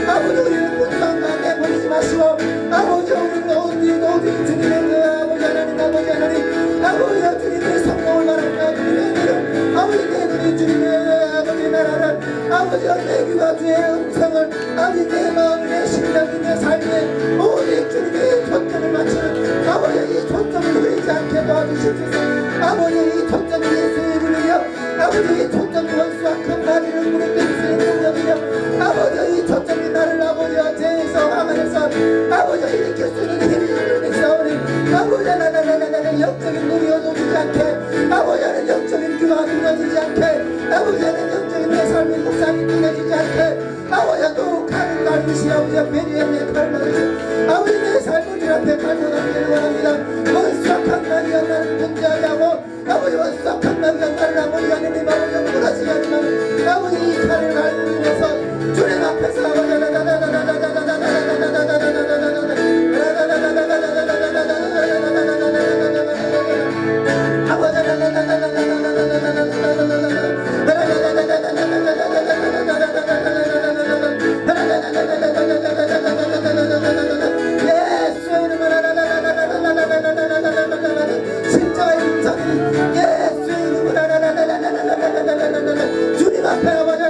아버지 우리를 분당 가운데 버리지 마시고 아버지 우리는 어디 주님의 그 아버지 하나님 아버지 주님의 성령을 바랍니다. 주님의 은혜를 아버지 내 눈이 주님의 아버지 나라를 아버지 내 귀와 주의 음성을 아버지 내 마음 내 심령 내 삶에 오직 주님의 초점을 맞추는 아버지 이 초점을 흐리지 않게 도와주십시오. 아버지 이 초점이 예수의 이름이며 아버지 이 초점이 원수와 큰 다리를 무너뜨릴 수 있는 능력이며 아버지 이 초점이 나를 아버지 죄에서 화만에서 아버지 일으킬 수 있는 힘이 있사오니 아버지 나는 영적인 눈이 어두워지지 않게 아버지 나는 영적인 귀가 무너지지 않게 아버지 나는 영적인 내 삶의 묵상이 무너지지 않게 아버지 또 칼을 갈듯이 아버지 배리에 내 칼을 갈듯이 아버지 내 삶을 주 앞에 갈고 남기를 원합니다. 원수악한 마귀가 나를 존재하게 하고 아버지 원수악한 마귀가 나를 아버지 하느님 아버지 무너지게 하지만 아버지 이 칼을 갈고 인해서 주님 앞에서 아버지 주님 앞에 아버지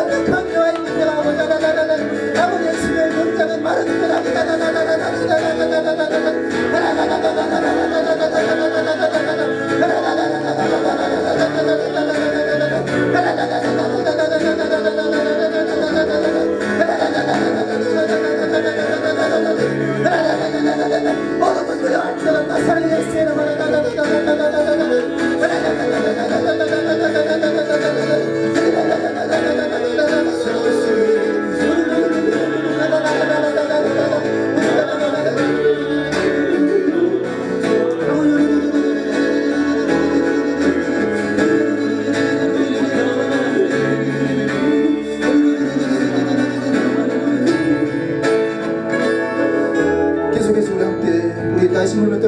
강력한 여호와의 믿음 아버지의 신의 문장은 마른 모든 분들의 알뜰한 나사를 예수의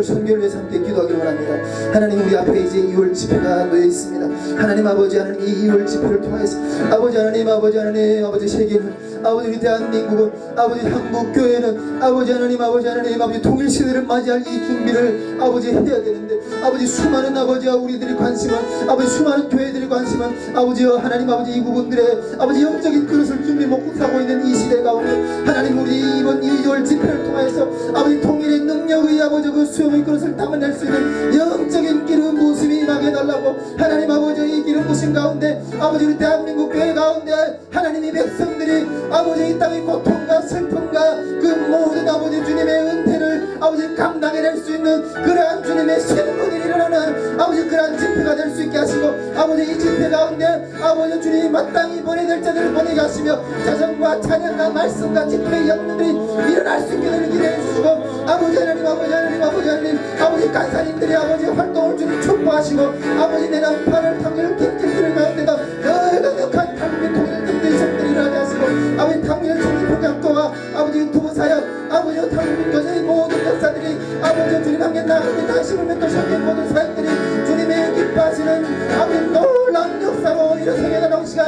선교를 위해서 함께 기도하기를 원합니다. 하나님 우리 앞에 이제 2월 집회가 놓여 있습니다. 하나님 아버지 하나님 이 2월 집회를 통해서 아버지 하나님 아버지 세계는 아버지 우리 대한민국은 아버지 한국교회는 아버지 하나님 아버지 통일시대를 맞이할 이 준비를 아버지 해야 되는데 아버지 수많은 아버지와 우리들이 관심은 아버지 수많은 교회들이 관심은 아버지와 하나님 아버지 이 부분들의 아버지 영적인 그릇을 준비 못하고 있는 이 시대 가운데 하나님 우리 이번 2월 집회를 통해서 아버지 통일의 능력의 아버지 그 수용의 그릇을 담아낼 수 있는 영적인 기름 부심이 임하게 해달라고 하나님 아버지 이 기름 부심 가운데 아버지 우리 대한민국 교회 가운데 하나님 이 백성들이 아버지 이 땅의 고통과 슬픔과 그 모든 아버지 주님의 은혜를 아버지 감당해낼 수 있는 그러한 주님의 신분이 일어나는 아버지 그러한 집회가 될 수 있게 하시고 아버지 이 집회 가운데 아버지 주님이 마땅히 보내될 자들을 보내게 하시며 자성과 찬양과 말씀과 집회의 영들이 일어날 수 있게 되는 기대해 주시고 아버지 하나님 아버지 간사님들이 아버지 활동을 주님 축복하시고 아버지 내 남파를 탕일 김길들을 가운데다 강력한 한국의 통일 등대의 성들이 일어나게 하시고 아버지 탕일 총리 부장도와 아버지 유튜브 사역 아버지 탕일 교제의 모든 역사들이 아버지 주님 함께 나가는 당신을 맺고 시작된 모든 사역들이 주님의 기뻐하시는 아버지 놀라운 역사로 일어서게 되는 시간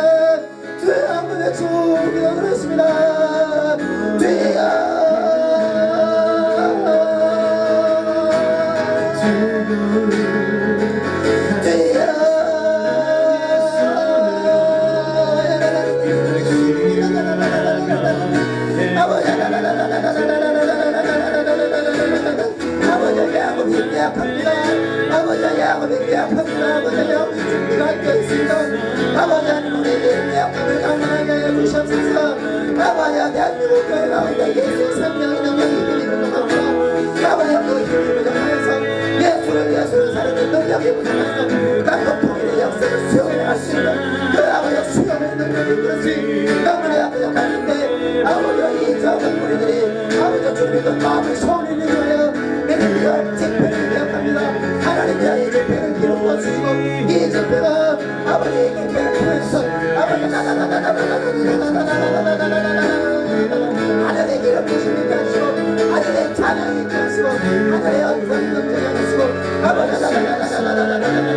주의 한번 외치고 기도드렸습니다. 주여 아버지 야곱이 약합니다. 아버지 야곱이 준비가 되어 있습니다. 아버지 하나님 우리의 약함을 강건하게 해주시옵소서. 아버지 대한민국 교회 가운데 예수의 생명의 능력이 힘이 부족합니다. 아버지 그 힘이 부족하여서 예수를 사는 능력이 부족해서 땅과 통일의 역사를 수용할 수 있는 그 아버지 수용의 능력이 그렇지 너무나 부족하는데 아버지 이 적은 우리들이 아버지 주님의 그 마음을 소원히 위하여 내가 집회를 기억합니다. 하나님이여 이 집회를 기록 주시고 이 집회가 아버지 이 집회를 통해서 아버지 하나님의 기록 주시고 하나님 되시고 하늘의 영광 넘쳐게 하시고 아버지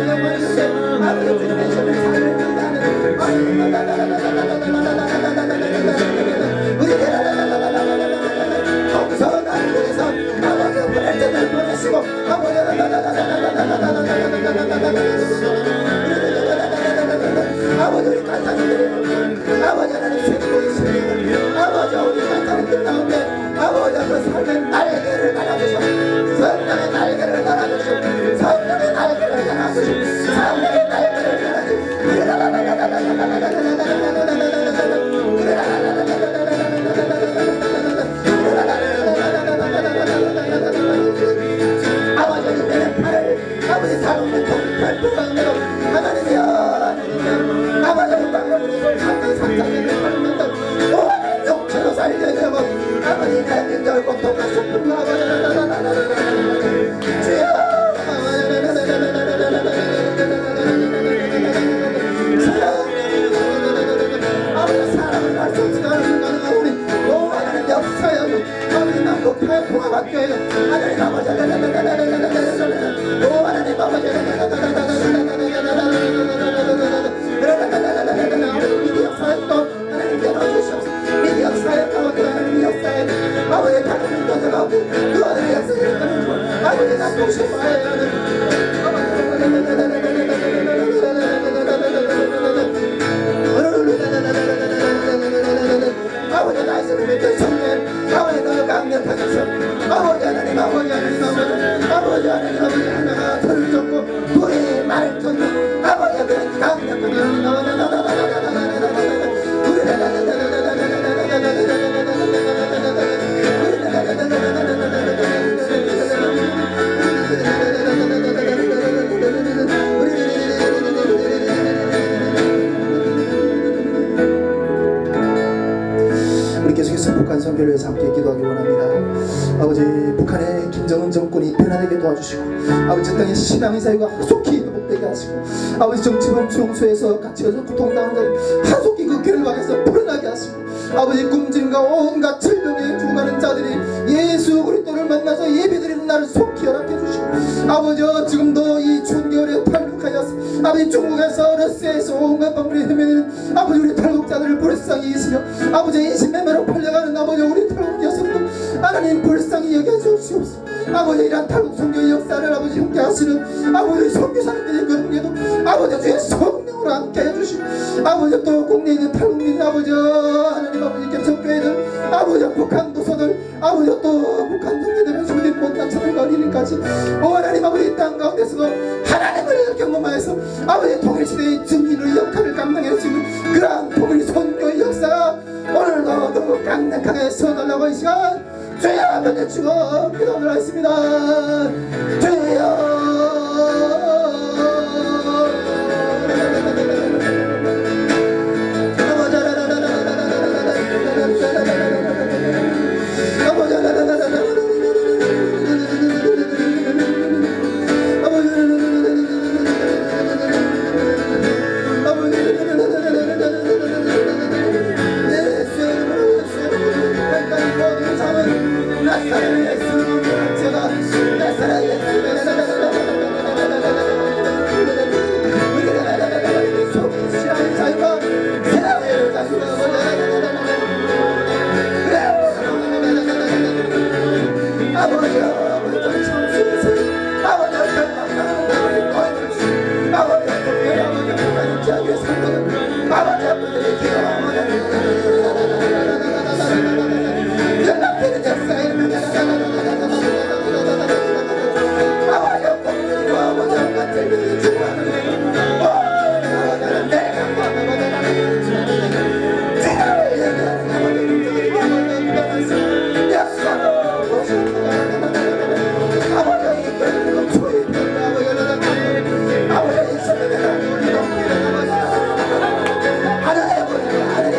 영광 주세 아버지 주님의 손을 살려준다는 동서한 곳에서 아버지 불알전을 보내시고 아버지 아버지 우리 간사님들이 아버지 하나님 세우고 아버지 우리 간사님들 가운데 아버지 그 삶의 날개를 달아주시고 성령의 날개를 달아주시고 성령의 날개를 달아주시고 성령의 날개를 아버지 내 팔을 아버지 사랑의 통팔 도망내고 하나님이여 아버지 방법으로 참된 상상에는 팔면서 오늘 용체로 살게 되고 아버지 내 인절 고통과 슬픔과 아버지 주여 아버지 사랑을 할 수 없이 가능한 우리 하나님 역사여 아버지 남북 통합학교에 하나님 아버지 하나님 아버지 미디 역사에 또 하나님 열어주시옵소서 미디 역사에 가운데 하나님 역사에 아버지 다른 것을 가운데 그 아들의 역사를 가는 아버지 남북 신화에 아버지 나이스를 믿는 성령 아버지 너 강력하게 하셔 아버지 하나님 아버지 하나님 아버지 하나님 아버지 하나가 털을 쫓고 둘이 말을 쫓는 아버지 그 강력한 우리 계속해서 북한 선교를 위해서 함께 기도하기 원합니다. 아버지 북한의 김정은 정권이 변화되게 도와주시고 아버지 땅의 신앙의 사유가 하속히 회복되게 하시고 아버지 정치범 수용소에서 갇혀서 고통당하는 자들 하속히 그 결박에서 풀어나게 하시고 아버지 굶주림과 온갖 질병에 죽어가는 자들이 예수 그리스도를 만나서 예배드리는 날을 속히 허락해 주시고 아버지 지금도 이 추운 겨울에 탈북하여서 아버지 중국에서 러시아에서 온갖 방문에 헤매는 아버지 우리 탈북자들을 불쌍히 있으며 아버지 인신매매로 팔려가는 아버지 우리 탈북 여성들 하나님 불쌍히 여겨주시옵소서. 아버지 이런 탈북 선교 역사를 아버지 함께 하시는 아버지 선교사님들이 그런데도 아버지 주의 성령으로 함께 해주시고 아버지 또 국내에 있는 탈북민 아버지 하나님 아버지 개척교회들 아버지 북한 도서들 아버지 또 북한 동지들은 소리 못난 자들과 어린이까지 하나님 아버지 땅 가운데서도 하나님을 경험하여서 아버지 통일시대의 증인의 역할을 감당해주시는 그러한 통일 선교의 역사가 오늘도 더욱 강력하게 서달라고 이 시간 주여 아버지 주여 기도를 하겠습니다. 주여 하나님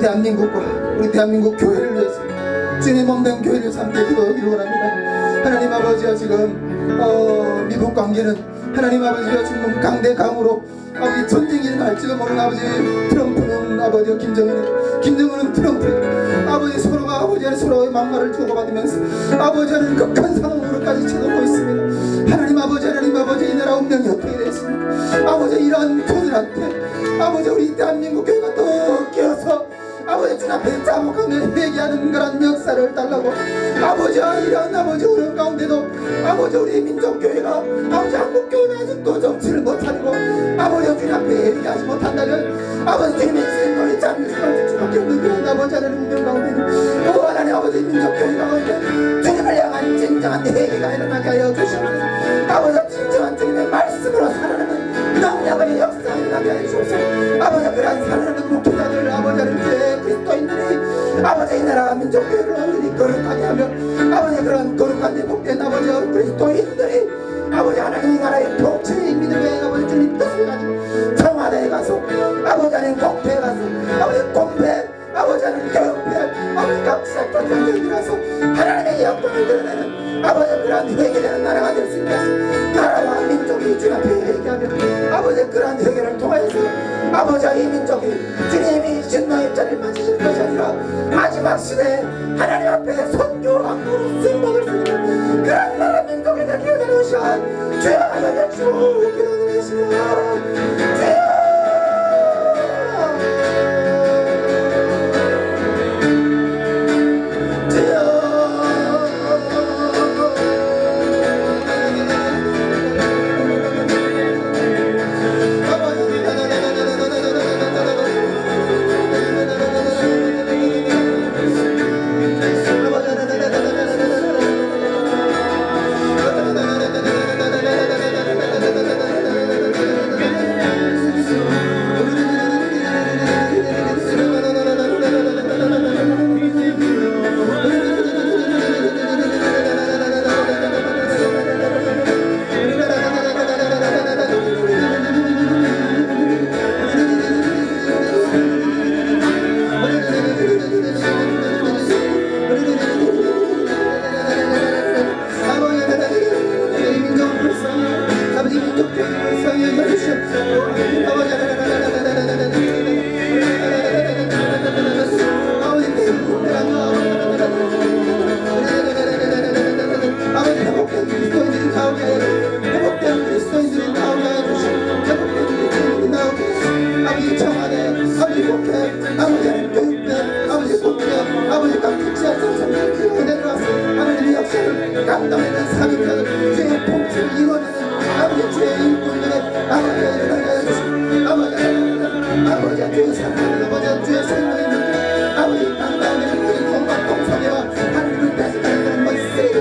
대한민국과 우리 대한민국 교회를 위해서 주님 없는 교회를 위해서 함께 기도하기를 원합니다. 하나님 아버지와 지금 미국 관계는 하나님 아버지와 지금 강대강으로 아버지 전쟁이 일어날지도 모르는 아버지 트럼프는 아버지 김정은은 트럼프 아버지 서로가 아버지 안에 서로의 막말을 주고받으면서 아버지 안에 극한 상황으로까지 쳐놓고 있습니다. 하나님 아버지 이 나라 운명이 어떻게 되겠습니까? 아버지 이러한 교들한테 아버지 우리 대한민국 교회가 또 끼어서 아버지 주 앞에 자복하며 회개하는 그런 역사를 달라고 아버지 이런 아버지 어려운 가운데도 아버지 우리 민족교회가 아버지 한국교회가 아직도 정치를 못하고 아버지 주 앞에 회개하지 못한다면 아버지 주님의 진노의 잠시만 주밖에 없는 그런 아버지 하나님 운명 가운데 하나님 아버지 민족교회 가운데 주님을 향한 진정한 회개가 일어나게 하여 주시옵소서. 아버지 진정한 주님의 말씀으로 살아가는 능력의 역사가 일어나게 하여 주옵소서. 아버지 그러한 살아가는 목회자들 아버지 하나님 그리스도인들이 아버지 이 나라 민족교회를 완전히 거룩하게 하며 아버지 그런 거룩한 복된 아버지 그리스도인들이 아버지 하나님 이 나라의 통치의 믿음의 아버지 주님 뜻을 가지고 청와대에 가서 아버지 하나님 국회에 가서 아버지 공회 아버지 하나님 교육회 아버지 각 섹터 경쟁에 가서 하나님의 영광을 드러내는 아버지 그러한 회개되는 나라가 될 수 있게 하시고 나라와 민족이 주님 앞에 회개하며 아버지 그러한 회개를 통하여서 아버지 이 민족이 주님이 진노의 자리를 맞으실 것이 아니라 마지막 시대에 하나님 앞에 선교와 무릎을 먹을 수 있는 그런 나라 민족이 되기 위해 오신 주여 하나님 주 기도드리겠습니다. 주여 감동에는 사명자들 주의 통치를 이루어내는 아버지 주의 일꾼들의 아버지가 일어나게 해주시고 아버지가 주의 사랑하는 아버지가 주의 생명의 물들 아버지 땅 가운데 모든 공과 동성애와 하나님을 뺏어가는 멋쓰리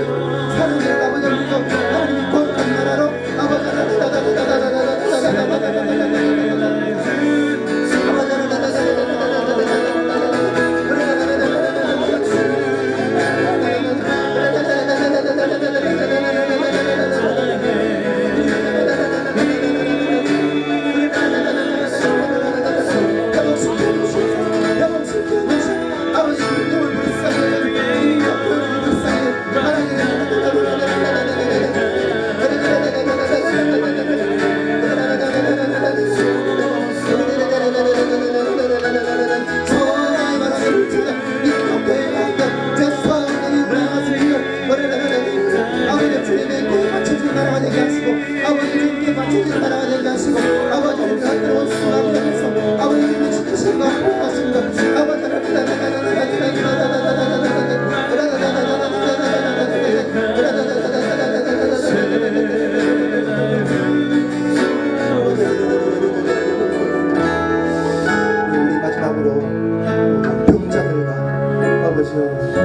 사랑하는 아버지를 믿고 하나님이 거룩한 나라로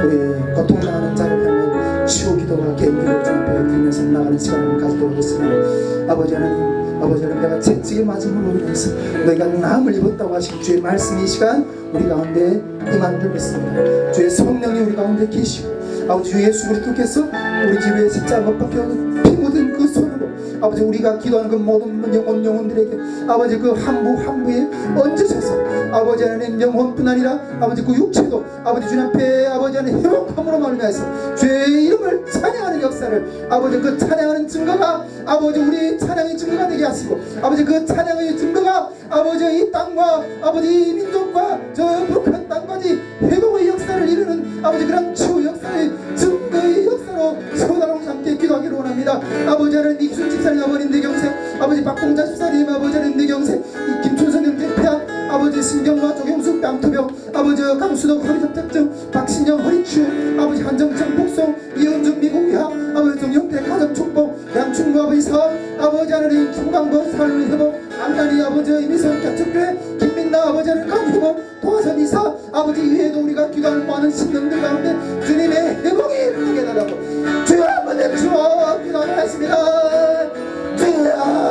우리 고통당하는 자를 향한 치유 기도와 개인기도 주 앞에 드리면서 나가는 시간을 가지도록 하겠습니다. 아버지 하나님 내가 채찍에 맞음으로 인해서 너희가 남을 입었다고 하신 주의 말씀이 이 시간 우리 가운데 임한 줄 믿습니다. 주의 성령이 우리 가운데 계시고 아버지 주 예수 그리스도께서 우리 집에 십자가 못 박혀 피 묻은 그 손으로 아버지 우리가 기도하는 그 모든 영혼들에게 아버지 그 한부에 얹으셔서 아버지 하나님 영혼뿐 아니라 아버지 그 육체도 아버지 주님 앞에 아버지 하나님 회복함으로 말미암아서 주의 이름을 찬양하는 역사를 아버지 그 찬양하는 증거가 아버지 우리 찬양의 증거가 되게 하시고 아버지 그 찬양의 증거가 아버지 이 땅과 아버지 이 민족과 저 북한 땅까지 회복의 역사를 이루는 아버지 그런 치유 역사의 증거의 역사로 세워나가고 함께 기도하기를 원합니다. 아버지 하나님 이기순 집사님 아버님 내경세 아버지 박봉자 집사님 아버지 하나님 내경세 이 김춘성 형제 폐암 아버지 신경과 조경숙 뺨투병 아버지 강수덕 허리접착증 박신영 허리치유 아버지 한정창 복송 이은준 미국 위하 아버지 정영태 가정축복 양충구 아버지 사업 아버지 하나님 김광범 삶의 회복 안나니 아버지 이미선 격축교회 김민나 아버지 하나님 강회복 도화선 이사 아버지 이외에도 우리가 기도하는 많은 신령들 가운데 주님의 회복이 일어나게 해달라고 주여 아버지 주여 기도하겠습니다. 주여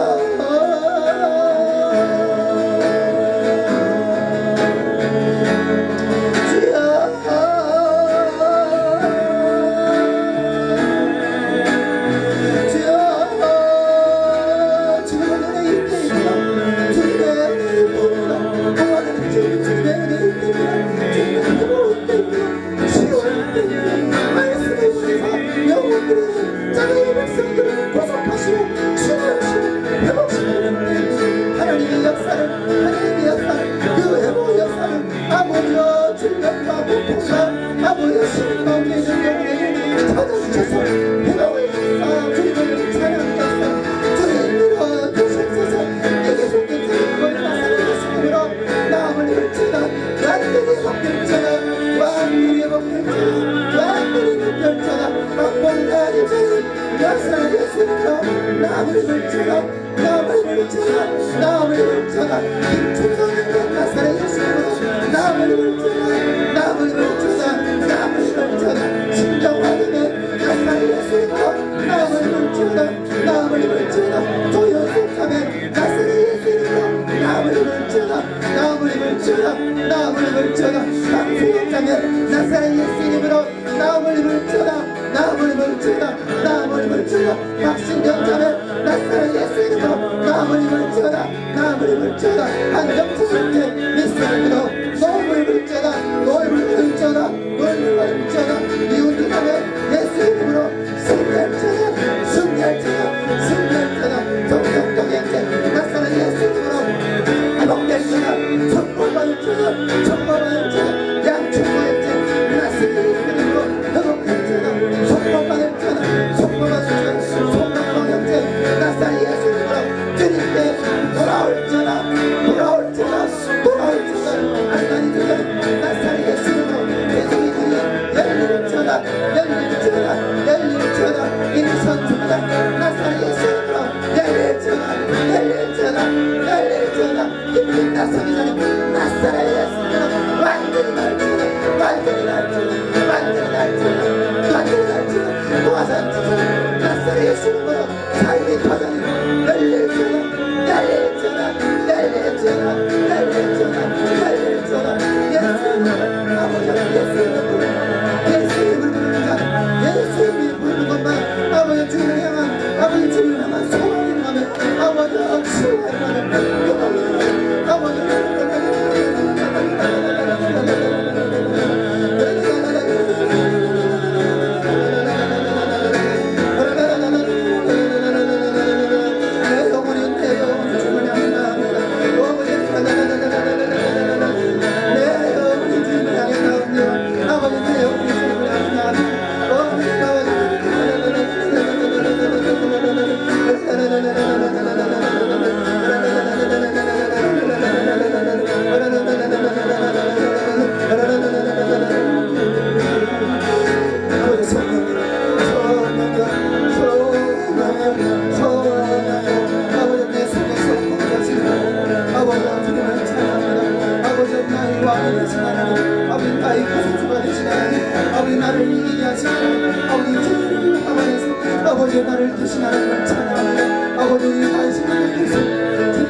아버지 나를 대신하는 걸 찬양합니다. 아버지 관심을 주세요.